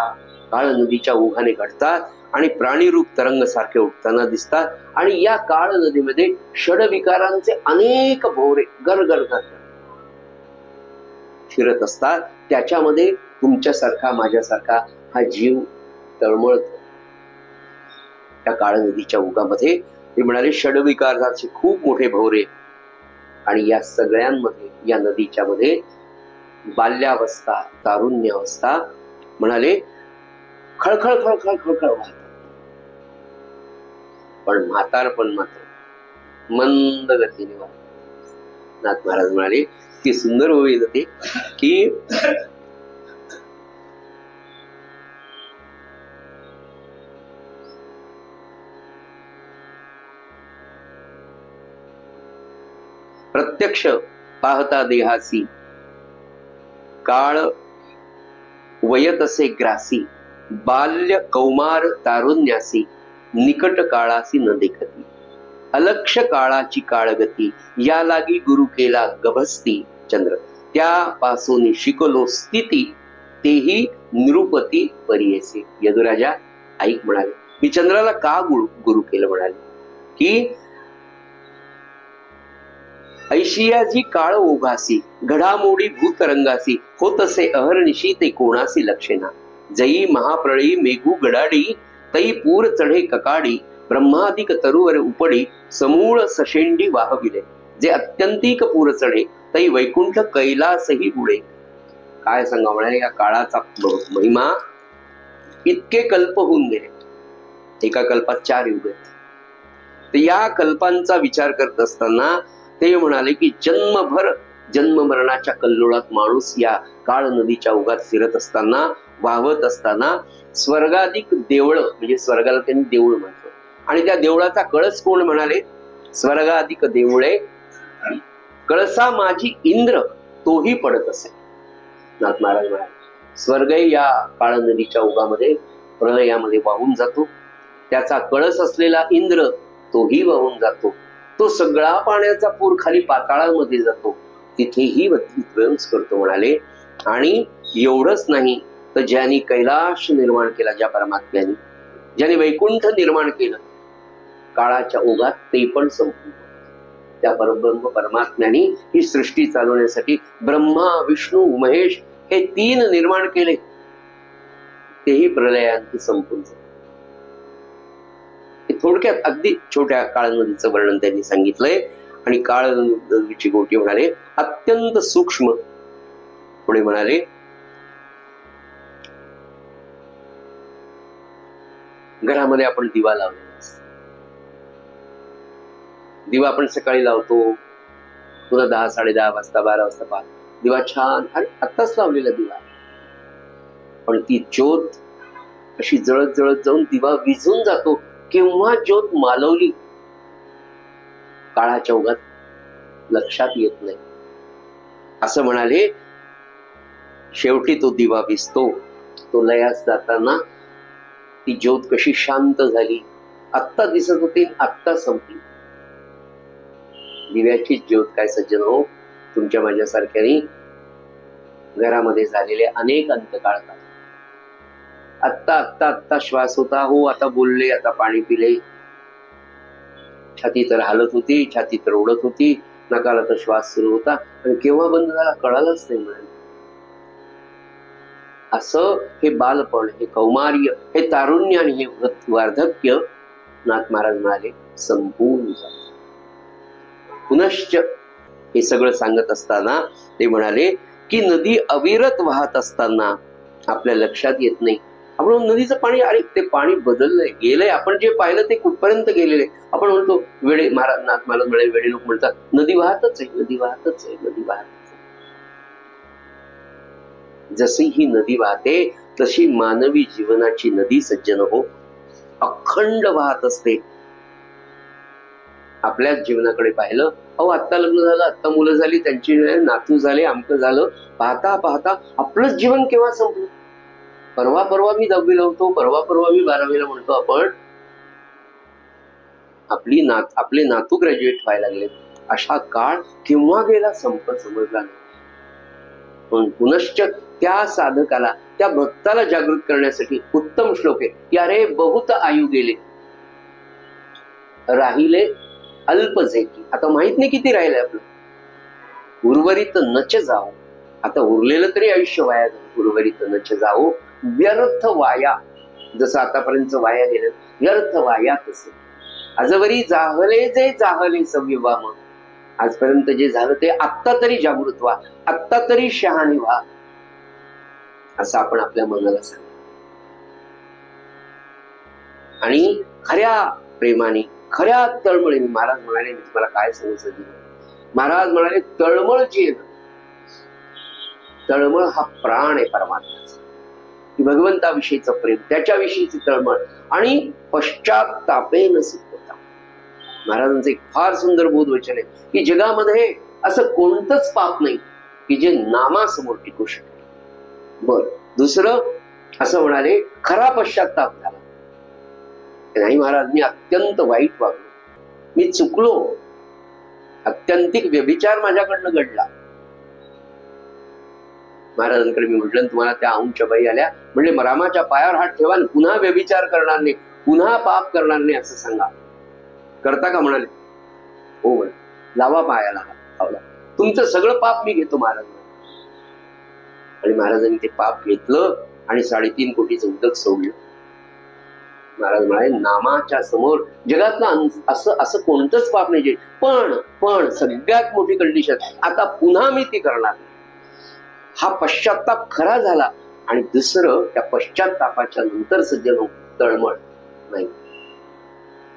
काळ नदीच्या ओघाने घडतात आणि प्राणीरूप तरंग सारखे उठताना दिसतात. आणि या काळ नदीमध्ये षडविकारांचे अनेक भोवरे गरगर फिरत असतात. त्याच्यामध्ये तुमच्यासारखा, माझ्यासारखा हा जीव तळमळतो. त्या काळ नदीच्या ओघामध्ये ते म्हणाले षडविकाराचे खूप मोठे भोवरे. आणि या सगळ्यांमध्ये, या नदीच्या मध्ये बाल्यावस्था, तारुण्य अवस्था, म्हणाले खळखळ खळखळ खळखळ वाहत. पण म्हातारपण मात्र मंद गतीने वाहत. नाथ महाराज म्हणाले की सुंदर होईल ते की प्रत्यक्ष पाहता देहासी काळ वयत असे ग्रासी, बाल्य कौमार तारुण्यासी निकट काळासी न देखती. अलक्ष काळाची काळगती, या लागी गुरु केला गभस्ती चंद्र. त्यापासून शिकलो स्थिती, तेही निरुपती परियेसे. यदुराजा ऐक म्हणाले, मी चंद्राला का गुरु केलं म्हणाले की ऐशियाची काळ ओघासी, घडामोडी भूतरंगासी, होत असे अहर्निशी ते कोणासी लक्षेना. जई महाप्रळी मेघू गडाडी, तई पूर चढे ककाडी, ब्रह्मादिक तरुवर उपडी, समूळ सशेंडी वाहविले. जे अत्यंतिक पूर चढे, तई वैकुंठ कैलासही बुडे. काय सांगा म्हणाले या काळाचा महिमा. इतके कल्प होऊन गेले, एका कल्पात 4 युग आहेत. तर या कल्पांचा विचार करत असताना ते म्हणाले की जन्मभर जन्म मरणाच्या कल्लोळात माणूस या काळ नदीच्या ओघात फिरत असताना, वाहवत असताना स्वर्गाधिक देवळ, म्हणजे स्वर्गाला त्यांनी देऊळ म्हटलं, आणि त्या देवळाचा कळस कोण म्हणाले, स्वर्गाधिक देवळे कळसा माझी इंद्र तोही पडत असे. नाथ महाराज म्हणाले स्वर्ग या काळ नदीच्या ओघामध्ये प्रलयामध्ये वाहून जातो, त्याचा कळस असलेला इंद्र तोही वाहून जातो, तो सगळा पाण्याचा पूर खाली पाताळामध्ये जातो, तिथेही विध्वंस करतो म्हणाले. आणि एवढंच नाही तर ज्यांनी कैलाश निर्माण केला, ज्या परमात्म्याने ज्याने वैकुंठ निर्माण केलं, काळाच्या ओघात ते पण संपून त्या परब्रह्म परमात्म्याने ही सृष्टी चालवण्यासाठी ब्रह्मा विष्णू महेश हे 3 निर्माण केले, तेही प्रलयांती संपून जाते. थोडक्यात अगदी छोट्या काळ नदीचं वर्णन त्यांनी सांगितलंय. आणि काळ नदीची गोटी म्हणाले अत्यंत सूक्ष्म. पुढे म्हणाले घरामध्ये आपण दिवा लावलेला असतो, दिवा आपण सकाळी लावतो, पुन्हा 10, 10:30 वाजता 12 वाजता पाहतो, दिवा छान आणि आत्ताच लावलेला दिवा, पण ती ज्योत अशी जळत जळत जाऊन दिवा विझून जातो. केव्हा ज्योत मालवली काळाच्या ओघात लक्षात येत नाही. असं म्हणाले शेवटी तो दिवा विझतो, तो लयास जाताना ती ज्योत कशी शांत झाली, आत्ता दिसत होती आत्ता संपली. दिव्याची ज्योत काय सज्जन हो, तुमच्या माझ्यासारख्याने घरामध्ये झालेले अनेक अंतकाळ, आत्ता आत्ता आत्ता श्वास होता, हो आता बोलले, आता पाणी पिले, छाती तर हालत होती, छाती तर उडत होती, नकाला तर श्वास सुरू होता, आणि केव्हा बंद झाला कळालंच नाही म्हणाले. असं हे बालपण, हे कौमार्य, हे तारुण्य आणि हे वार्धक्य नाथ महाराज म्हणाले संपून जात. पुनश्च हे सगळं सांगत असताना ते म्हणाले की नदी अविरत वाहत असताना आपल्या लक्षात येत नाही, आपण नदीचं पाणी, अरे ते पाणी बदललंय, गेलंय, आपण जे पाहिलं ते कुठपर्यंत गेलेले. आपण म्हणतो वेडे, महाराज नाथ महाराज म्हणाले, वेडे लोक म्हणतात नदी वाहतच आहे, नदी वाहतच आहे, नदी वाहतच आहे. जशी ही नदी वाहते तशी मानवी जीवनाची नदी सज्जन हो अखंड वाहत असते. आपल्याच जीवनाकडे पाहिलं, अहो आत्ता लग्न झालं, आत्ता मुलं झाली, त्यांची नातू झाले, आमचं झालं, पाहता पाहता आपलंच जीवन केव्हा संपलं. परवा परवा मी 10वीला होतो, परवा परवा मी 12वीला म्हणतो आपण, आपले नातू ग्रॅज्युएट व्हायला लागले, अशा काळ केव्हा गेला समजला नाही. पण पुनश्च त्या साधकाला, त्या भक्ताला जागृत करण्यासाठी उत्तम श्लोक आहे की अरे बहुत आयु गेले, राहिले अल्प जेकी. आता माहित नाही किती राहिले आपलं, उर्वरित नच जाओ. आता उरलेलं तरी आयुष्य वाया जाऊ, उर्वरित नच जाओ व्यर्थ वाया. जसं आतापर्यंत वाया गेलं, व्यर्थ वाया तसे आजवरी जाहले जे जाहले सविवाम. आजपर्यंत जे झालं ते आत्ता तरी जागृत व्हा, आत्ता तरी शहाणी व्हा, असं आपण आपल्या मनाला सांग. आणि खऱ्या प्रेमाने, खऱ्या तळमळीने महाराज म्हणाले, मी तुम्हाला काय सांगायचं दिलं, महाराज म्हणाले तळमळ जी आहे, तळमळ हा प्राण आहे परमात्म्याचा, भगवंताविषयीचं प्रेम, त्याच्याविषयीची तळमळ आणि पश्चात्तापेन सिद्धता. महाराजांचं एक फार सुंदर बोध वचन आहे की जगामध्ये असं कोणतंच पाप नाही की जे नामासमोर टिकू शकेल. बर, दुसरं असं म्हणाले खरा पश्चात्ताप झाला नाही महाराज, मी अत्यंत वाईट वागलो, मी चुकलो, अत्यंतिक व्यभिचार माझ्याकडनं घडला. महाराजांकडे मी म्हटलं, तुम्हाला त्या औंच्या बाई आल्या, म्हणजे रामाच्या पायावर हात ठेवा, पुन्हा व्यभिचार करणार नाही, पुन्हा पाप करणार नाही असं सांगा. करता का म्हणाले? हो म्हणे. लावा पायाला हात, लावला, तुमचं सगळं पाप मी घेतो महाराज. आणि महाराजांनी ते पाप घेतलं आणि 3.5 कोटीचं उदक सोडलं. महाराज म्हणाले नामाच्या समोर जगातलं असं कोणतंच पाप नाही, पण सगळ्यात मोठी कंडिशन, आता पुन्हा मी ती करणार नाही. हा पश्चात्ताप खरा झाला आणि दुसरं त्या पश्चातापाच्या नंतर सज्जन तळमळ नाही,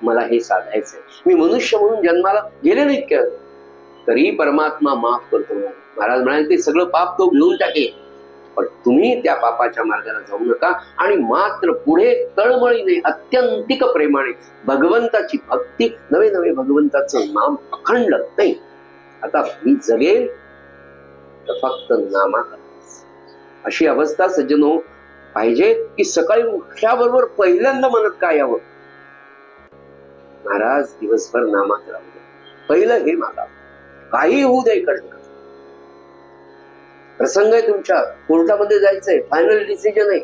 मला हे साधायचंय. मी मनुष्य म्हणून जन्माला गेले नाहीत का, तरी परमात्मा माफ करतो. महाराज म्हणाले ते सगळं पाप तो घेऊन टाकेल, पण तुम्ही त्या पापाच्या मार्गाला जाऊ नका आणि मात्र पुढे तळमळीने अत्यंतिक प्रेमाने भगवंताची भक्ती, नवे नवे भगवंताचं नाम अखंड नाही. आता मी जगेल तर फक्त नामा, अशी अवस्था सज्जनो पाहिजे की सकाळी उठल्याबरोबर पहिल्यांदा मनात काय यावं, महाराज दिवसभर नामात राहू दे, पहिलं हे मागा, काही होऊ दे इकडे. प्रसंग आहे तुमच्या, कोर्टामध्ये जायचंय, फायनल डिसिजन आहे,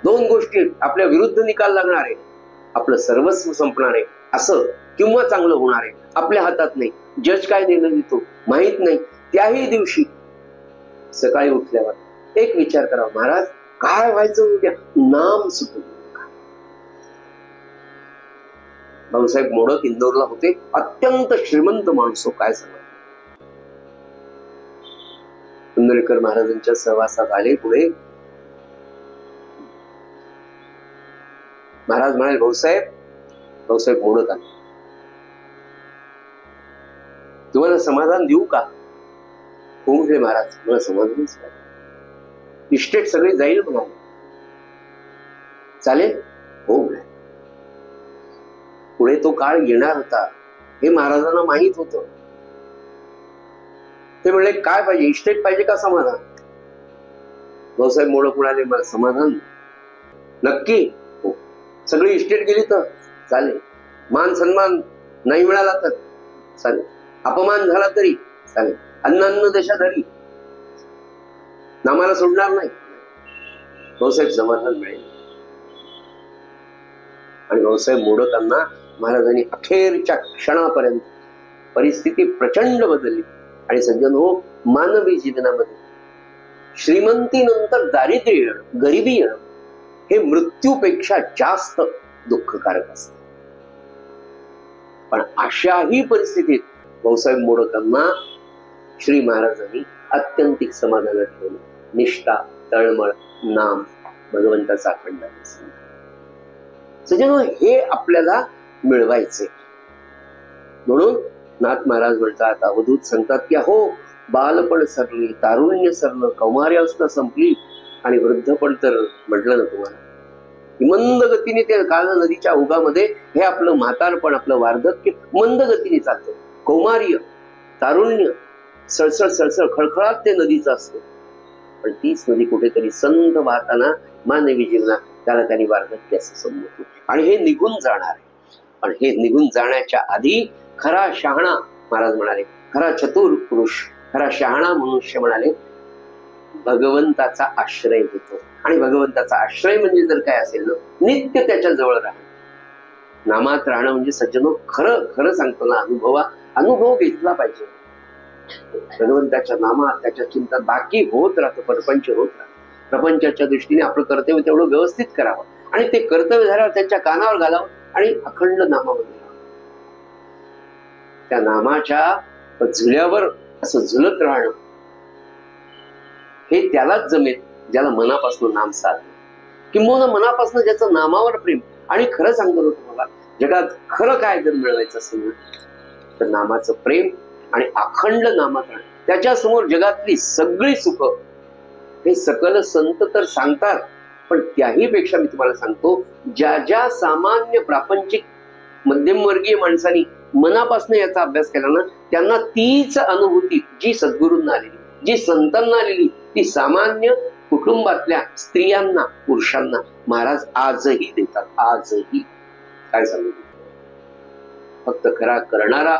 दोन गोष्टी आपल्या विरुद्ध निकाल लागणार आहे, आपलं सर्वस्व संपणार आहे असं किंवा चांगलं होणार आहे, आपल्या हातात नाही. जज काय निर्णय देतो माहित नाही. त्याही दिवशी सकाळी उठल्यावर एक विचार करा, महाराज काय व्हायचं उद्या, नाम सुटू. भाऊसाहेब मोडक इंदोरला होते, अत्यंत श्रीमंत माणसं, काय सांगा. कुंडलेकर महाराजांच्या सहवासात आले. पुढे महाराज म्हणाले, भाऊसाहेब मोडक आले, तुम्हाला समाधान देऊ का? हो म्हटले महाराज, मला समाधानच काय, इस्टेट सगळी जाईल म्हणाले. चालेल? हो म्हणाले. पुढे तो काळ येणार होता हे महाराजांना माहित होतं. ते म्हणले काय पाहिजे, इस्टेट पाहिजे का समाधान? भाऊसाहेब मोडक म्हणाले, मला समाधान. नक्की? हो. सगळी इस्टेट गेली तर चालेल, मान सन्मान नाही मिळाला तर चालेल, अपमान झाला तरी चालेल, अन्न देशाधारी नामाला सोडणार नाही. भाऊसाहेब समाधान मिळेल. आणि भाऊसाहेब मोडकांना महाराजांनी अखेरच्या क्षणापर्यंत परिस्थिती प्रचंड बदलली. आणि सज्जन हो, मानवी जीवनामध्ये श्रीमंतीनंतर दारिद्र्य येणं, गरिबी येणं हे मृत्यूपेक्षा जास्त दुःखकारक असत. पण अशाही परिस्थितीत भाऊसाहेब मोडकांना श्री महाराजांनी अत्यंतिक समाधानात ठेवलं. निष्ठा, तळमळ, नाम, भगवंताचा अखंड. सज्जनो, हे आपल्याला मिळवायचे. म्हणून नाथ महाराज म्हणतात, अवधूत सांगतात की हो, बालपण सरली, तारुण्य सरलं, कौमार्यावस्था संपली आणि वृद्धपण तर म्हटलं ना तुम्हाला, मंद गतीने त्या काळा नदीच्या ओघामध्ये हे आपलं म्हातारपण, आपलं वार्धक्य मंद गतीने चालतं. कौमार्य, तारुण्य सळसळ सळसळ खळखळात ते नदीचं असतं, पण तीच नदी कुठेतरी संत वाहताना मानवी जीवनात त्याला त्यांनी वार्धक्य असं समजतो. आणि हे निघून जाणार आहे. पण हे निघून जाण्याच्या आधी खरा शहाणा, महाराज म्हणाले, खरा चतुर पुरुष, खरा शहाणा मनुष्य म्हणाले, भगवंताचा आश्रय घेतो. आणि भगवंताचा आश्रय म्हणजे जर काय असेल ना, नित्य त्याच्या जवळ राहणं, नामात राहणं म्हणजे सज्जनो, खरं खरं सांगतो ना, अनुभव घेतला पाहिजे भगवंताच्या नामात, त्याच्या चिंता. बाकी होत राहतं, प्रपंच होत राहतं. प्रपंचाच्या दृष्टीने आपलं कर्तव्य तेवढं व्यवस्थित करावं आणि ते कर्तव्य झाल्यावर त्यांच्या कानावर घालावं आणि अखंड नामामध्ये राहावं. त्या नामाच्या झुल्यावर असं झुलत राहणं हे त्यालाच जमेल ज्याला मनापासून नाम साध, किंवा मनापासून ज्याचं नामावर प्रेम. आणि खरं सांगतो तुम्हाला, जगात खरं काय जर मिळवायचं असेल ना, तर नामाचं प्रेम आणि अखंड नामात राहणं. त्याच्या समोर जगातली सगळी सुख हे सकल संत तर सांगतात, पण त्याही पेक्षा मी तुम्हाला सांगतो, ज्या ज्या सामान्य प्रापंचिक मध्यमवर्गीय माणसांनी मनापासून याचा अभ्यास केला ना, त्यांना तीच अनुभूती जी सद्गुरूंना आलेली, जी संतांना आलेली, ती सामान्य कुटुंबातल्या स्त्रियांना, पुरुषांना महाराज आजही देतात. आजही. काय सांगू, फक्त खरा करणारा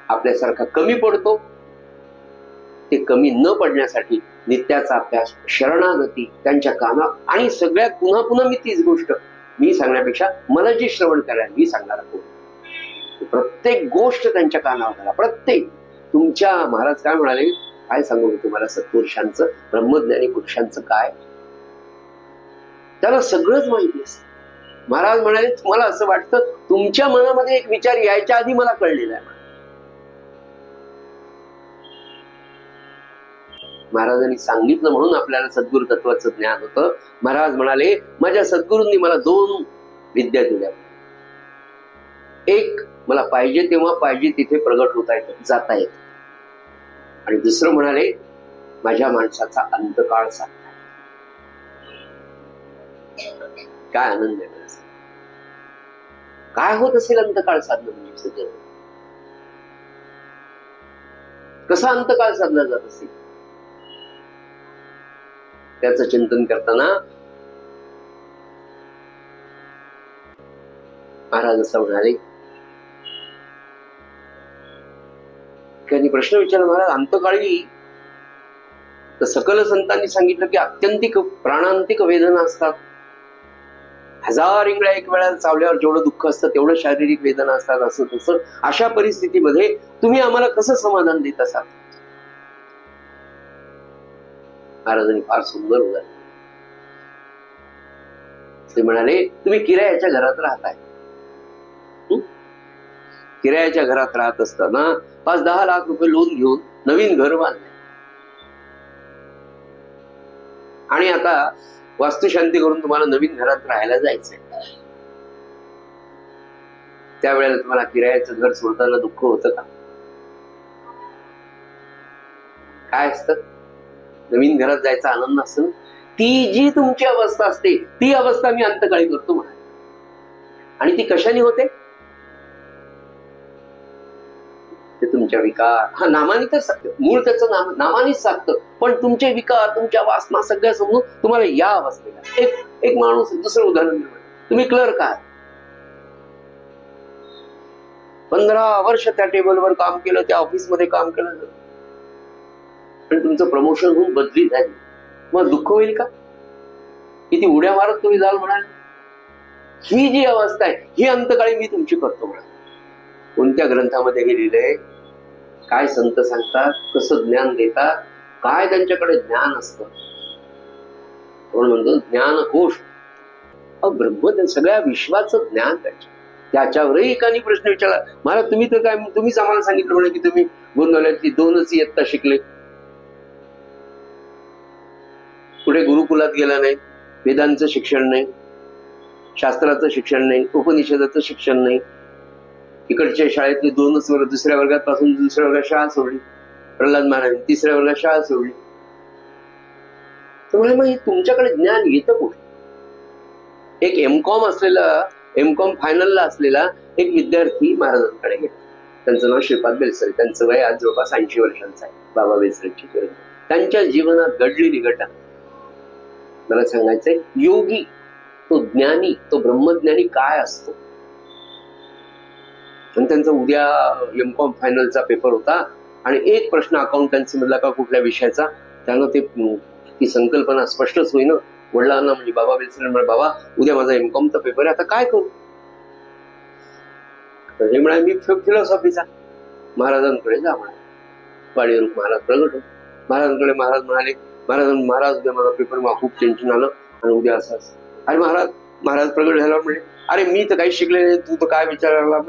आपल्यासारखा कमी पडतो. ते कमी न पडण्यासाठी नित्याचा अभ्यास, शरणागती त्यांच्या काना. आणि सगळ्यात पुन्हा पुन्हा मी तीच गोष्ट मी सांगण्यापेक्षा मला जे श्रवण करायला मी सांगणार आहोत, प्रत्येक गोष्ट त्यांच्या कानावर घाला. प्रत्येक तुमच्या महाराज काय म्हणाले, काय सांगू तुम्हाला, सत्पुरुषांचं, ब्रह्मज्ञानी पुरुषांचं काय, त्याला सगळंच माहिती असतं. महाराज म्हणाले, तुम्हाला असं वाटतं तुमच्या मनामध्ये एक विचार यायच्या आधी मला कळलेला आहे. महाराजांनी सांगितलं म्हणून आपल्याला सद्गुरु तत्वाचं ज्ञान होतं. महाराज म्हणाले, माझ्या सद्गुरूंनी मला 2 विद्या दिल्या. एक, मला पाहिजे तेव्हा पाहिजे तिथे प्रगट होता येत, जाता येत. आणि दुसरं म्हणाले, माझ्या माणसाचा अंतकाळ साधता. काय आनंद आहे. काय होत असेल अंतकाळ साधणं म्हणजे सगळं? कसा अंतकाळ साधला जात असेल? त्याचं चिंतन करताना महाराज असं म्हणाले, त्यांनी प्रश्न विचारला, महाराज अंतकाळी तर सकल संतांनी सांगितलं की अत्यंतिक प्राणांतिक वेदना असतात. 1000 इंगळ्या एक वेळा चावल्यावर जेवढं दुःख असतं तेवढं शारीरिक वेदना असतात, असं तसं. अशा परिस्थितीमध्ये तुम्ही आम्हाला कसं समाधान देत असाल? महाराजांनी फार सुंदर उदाहरण ते म्हणाले, तुम्ही किरायाच्या घरात राहताय. किरायाच्या घरात राहत असताना 5-10 लाख रुपये लोन घेऊन नवीन घर बांधले आणि आता वास्तुशांती करून तुम्हाला नवीन घरात राहायला जायचंय. त्यावेळेला तुम्हाला किरायाचं घर सोडताना दुःख होतं का? काय असतं? नवीन घरात जायचा आनंद असतो. ती जी तुमची अवस्था असते ती अवस्था मी अंतकाळी करतो म्हणा. आणि ती कशाने होते? ते तुमच्या विकार, हा नामाने तर सांगतं, मूळ त्याचं नामानेच सांगतं, पण तुमचे विकार, तुमच्या वासना सगळ्या समजून तुम्हाला या अवस्थेला. एक माणूस, दुसरं उदाहरण दिलं, तुम्ही क्लर्क आहात, 15 वर्ष त्या टेबलवर काम केलं, त्या ऑफिसमध्ये काम केलं, पण तुमचं प्रमोशन होऊन बदली झाली, मग दुःख होईल का? किती उड्या मारत तुम्ही जाल म्हणाल. ही जी अवस्था आहे ही अंतकाळी मी तुमची करतो म्हणाल. कोणत्या ग्रंथामध्ये हे लिहिलंय? काय संत सांगतात, कसं ज्ञान देतात, काय त्यांच्याकडे ज्ञान असतं. आपण म्हणतो ज्ञानकोश, ब्रह्म सगळ्या विश्वाचं ज्ञान त्याच्या. त्याच्यावरही एकाने प्रश्न विचारला, महाराज तुम्ही तर काय, तुम्हीच आम्हाला सांगितलं म्हणे की तुम्ही गोंधळ्याची 2च इयत्ता शिकले, कुठे गुरुकुलात गेला नाही, वेदांचं शिक्षण नाही, शास्त्राचं शिक्षण नाही, उपनिषदाचं शिक्षण नाही, इकडच्या शाळेतली 2च वर्ग, 2ऱ्या वर्गापासून 2ऱ्या वर्गात शाळा सोडली, प्रल्हाद महाराजांनी 3ऱ्या वर्गात शाळा सोडली. त्यामुळे मग तुमच्याकडे ज्ञान येतं कुठे? एक एमकॉम असलेला, एमकॉम फायनलला असलेला एक विद्यार्थी महाराजांकडे गेला. त्यांचं नाव श्रीपाद बेलसरे, त्यांचं वय आज जवळपास 80 वर्षांचं आहे. बाबा बेलसरेची पिढी. त्यांच्या जीवनात घडलेली घटना मला सांगायचंय. योगी, तो ज्ञानी, तो ब्रह्मज्ञानी काय असतो? आणि त्यांचा उद्या एमकॉम फायनलचा पेपर होता आणि एक प्रश्न अकाउंटन्सी मधला का कुठल्या विषयाचा, त्यानं ती संकल्पना स्पष्टच होईना. वडिलांना म्हणजे बाबा बेलसरे म्हणाले, बाबा उद्या माझा एमकॉमचा पेपर आहे, आता काय करू? तर हे म्हणाले, मी फिलॉसॉफीचा. महाराजांकडे जा म्हणाले. वाडीवरून महाराज प्रगट होते. महाराजांकडे महाराज म्हणाले, महाराज उद्या माझा पेपर, मला खूप टेन्शन आलं आणि उद्या असं. अरे महाराज प्रगट झाल्यावर म्हणजे, अरे मी तर काही शिकले नाही, तू तर काय विचारायला?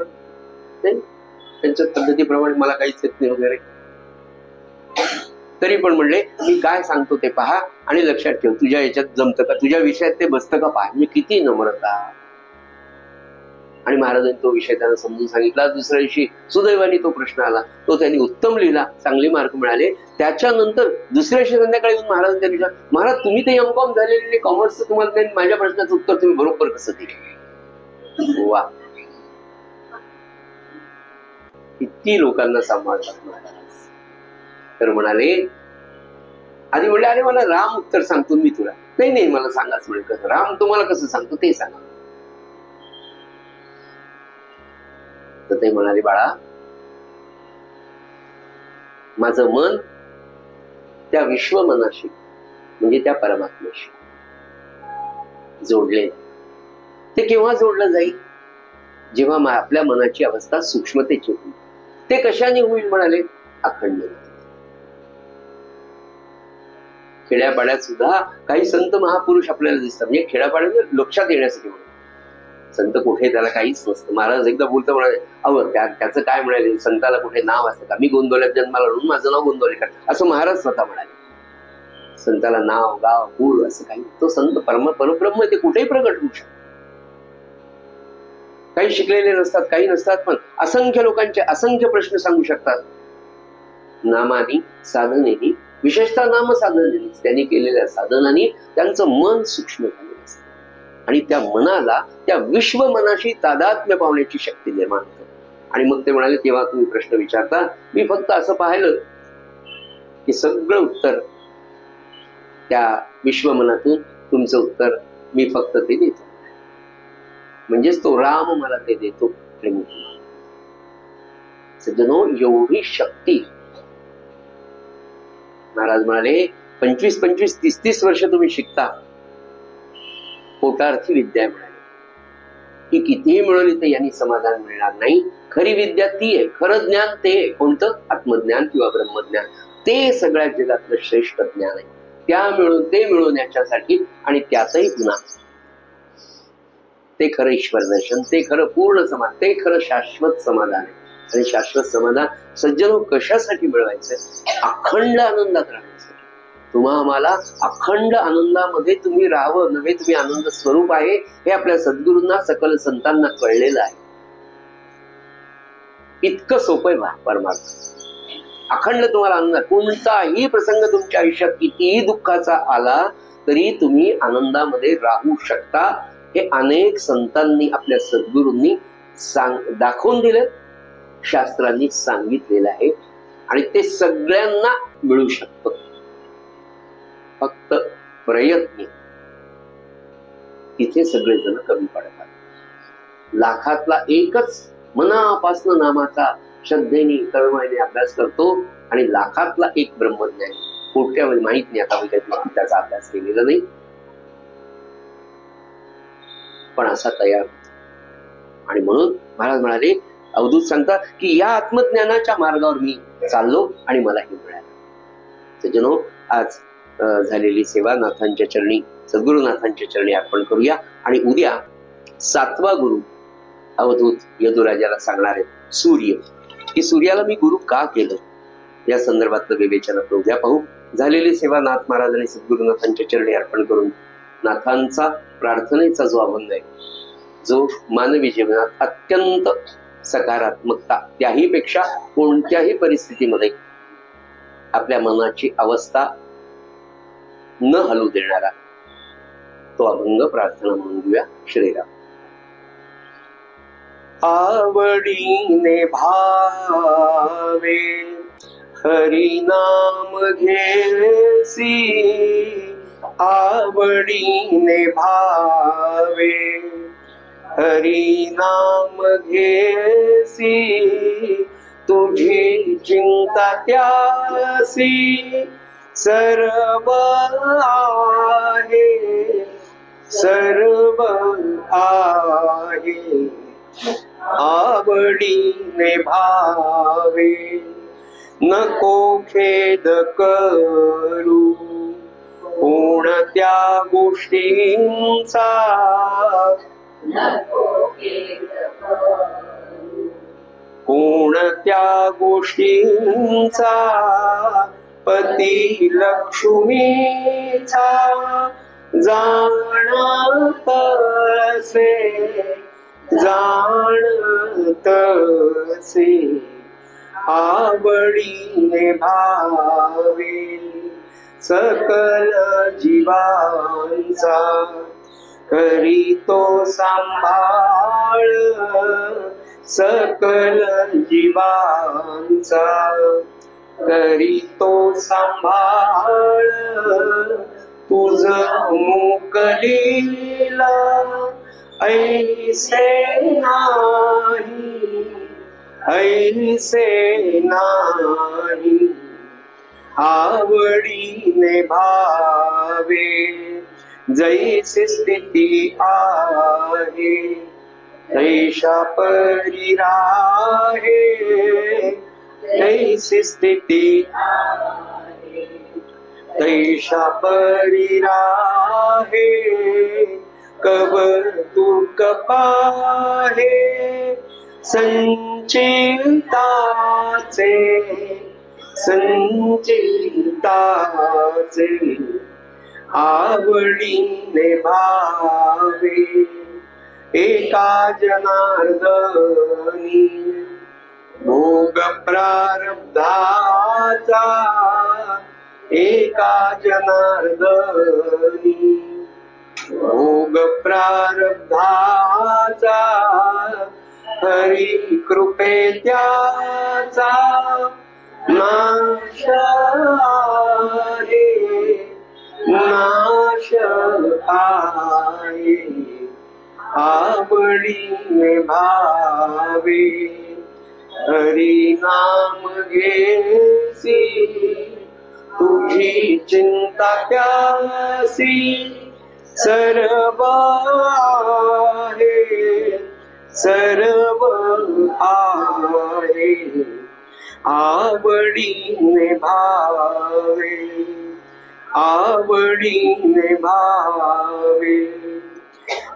त्यांच्या पद्धतीप्रमाणे मला काहीच येत नाही वगैरे. तरी पण म्हणले, मी काय सांगतो ते पहा आणि लक्षात ठेव, तुझ्या याच्यात जमतं का, तुझ्या विषयात ते बसतं का पहा. मी किती नम्रता. आणि महाराजांनी तो विषय त्यांना समजून सांगितला. दुसऱ्या दिवशी सुदैवाने तो प्रश्न आला, तो त्यांनी उत्तम लिहिला, चांगले मार्क मिळाले. त्याच्यानंतर दुसऱ्या दिवशी संध्याकाळी येऊन महाराजांनी विचारलं, महाराज तुम्ही ते एमकॉम झालेले, कॉमर्सचं तुम्हाला माझ्या प्रश्नाचं उत्तर तुम्ही बरोबर कसं दिले? वा, किती लोकांना सांभाळतात महाराज. तर म्हणाले, आधी म्हणले, अरे मला राम उत्तर सांगतो मी तुला. नाही मला सांगाच म्हणे, कसं राम तुम्हाला कसं सांगतो ते सांगा. तर ते म्हणाले, बाळा माझं मन त्या विश्वमनाशी म्हणजे त्या परमात्म्याशी जोडले. ते केव्हा जोडलं जाईल? जेव्हा आपल्या मनाची अवस्था सूक्ष्मतेची होईल. ते कशाने होईल म्हणाले? अखंड. खेड्यापाड्यात सुद्धा काही संत महापुरुष आपल्याला दिसतात, म्हणजे खेड्यापाड्यात लक्षात येण्यासाठी म्हणून. संत कुठे, त्याला काहीच नसतं. महाराज एकदा बोलतो म्हणाले, अहो त्याचं काय म्हणाले, संताला कुठे नाव असतं का? मी गोंदवल्यात जन्माला म्हणून माझं नाव गोंदवलेकर, असं महाराज स्वतः म्हणाले. संताला नाव गाव कुळ असं काही, तो संत परब्रह्म ते कुठेही प्रगट होऊ शकतो. काही शिकलेले नसतात, काही नसतात, पण असंख्य लोकांचे असंख्य प्रश्न सांगू शकतात. नामानी साधनेनी, विशेषतः नाम साधनेनी, त्यांनी केलेल्या साधनांनी त्यांचं मन सूक्ष्म झालेलं असतं आणि त्या मनाला त्या विश्व मनाशी तादात्म्य पावण्याची शक्ती निर्माण होते. आणि मग ते म्हणाले, तेव्हा तुम्ही प्रश्न विचारता, मी फक्त असं पाहिलं की सगळं उत्तर त्या विश्वमनातून तुमचं उत्तर मी फक्त ते देतो, म्हणजेच तो राम मला ते देतो. सज्जनो, एवढी शक्ती. महाराज म्हणाले, 25-25, 30-30 वर्ष तुम्ही शिकता, पोटार्थी विद्या मिळाली, की कितीही मिळवली तर यांनी समाधान मिळणार नाही. खरी विद्या ती आहे, खरं ज्ञान ते आहे. कोणतं? आत्मज्ञान किंवा ब्रह्मज्ञान. ते सगळ्या जगातलं श्रेष्ठ ज्ञान आहे. ते मिळवण्याच्यासाठी आणि त्यातही पुन्हा ते खरं ईश्वर दर्शन, ते खरं पूर्ण समाधान, ते खरं शाश्वत समाधान आहे. आणि शाश्वत समाधान सज्जनो कशासाठी मिळवायचंय? अखंड आनंदात राहायचं. आम्हाला अखंड आनंदामध्ये तुम्ही राहावं नव्हे, तुम्ही आनंद स्वरूप आहे हे आपल्या सद्गुरूंना, सकल संतांना कळलेलं आहे. इतकं सोपं आहे परमार्थ. अखंड तुम्हाला आनंद, कोणताही प्रसंग तुमच्या आयुष्यात कितीही दुःखाचा आला तरी तुम्ही आनंदामध्ये राहू शकता. हे अनेक संतांनी, आपल्या सद्गुरूंनी दाखवून दिलं, शास्त्रांनी सांगितलेलं आहे आणि ते सगळ्यांना मिळू शकतं. फक्त प्रयत्न, तिथे सगळेजण कमी पडतात. लाखातला एकच मनापासून नामाचा श्रद्धेने तळमळीने अभ्यास करतो आणि लाखातला एक ब्रह्मज्ञानी, कोट्यावधी माहित नाही, आता मी त्याचा अभ्यास केलेला नाही, पण असा तयार होतो. आणि म्हणून महाराज म्हणाले, अवधूत सांगतात की या आत्मज्ञानाच्या मार्गावर मी चाललो आणि मला हे मिळालं. सज्जनो, आज झालेली सेवा नाथांच्या चरणी, सद्गुरुनाथांच्या चरणी अर्पण करूया. आणि उद्या 7वा गुरु अवधूत यदुराजाला सांगणार आहेत, सूर्य. की सूर्याला मी गुरु का केलं, या संदर्भातलं विवेचन आपण उद्या पाहू. झालेली सेवा नाथ महाराज आणि सद्गुरुनाथांच्या चरणी अर्पण करून नाथांचा प्रार्थनेचा जो अभंग आहे, जो मानवी जीवनात अत्यंत सकारात्मकता, त्याही पेक्षा कोणत्याही परिस्थितीमध्ये आपल्या मनाची अवस्था न हलू देणारा, तो अभंग प्रार्थना म्हणून घेऊया. श्रीराम. आवडीने भावे हरी नाम घेसी, आवडीने भावे हरी नाम घेसी, तुझी चिंता त्यासी सर्व आहे, सर्व आहे. आवडीने भावे नको खेद करू, कोणत्या गोष्टींचा कोणत्या गोष्टींचा, पती लक्ष्मीचा जाणत असे, जाणत असे. आवडीने भावे सकल जीवांचा, करीतो सांभाळ सकल जीवांचा, करीतो सांभाळ तुझ मुकलीला ऐसे नाही, ऐसे नाही. आवडीने भावे जैसी स्थिती आहे, तैशा परी राहे, तैसी स्थिती तैशा परी राहे, कवतुक पाहे संचिताचे, संचिताचे आवडीने भावे एका जनार्दनी भोग प्रारब्धाचा एका जनार्दनी भोग प्रारब्धाचा हरी कृपे त्याचा नाश आहे नाश आहे आवडीने भावे हरी नाम घेसी तुझी चिंता त्यासी सर्व आहे सर्व आहे आवडीने भावे आवडीने भावे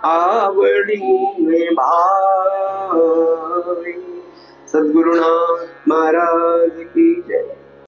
आवडीने भावे. सद्गुरुनाथ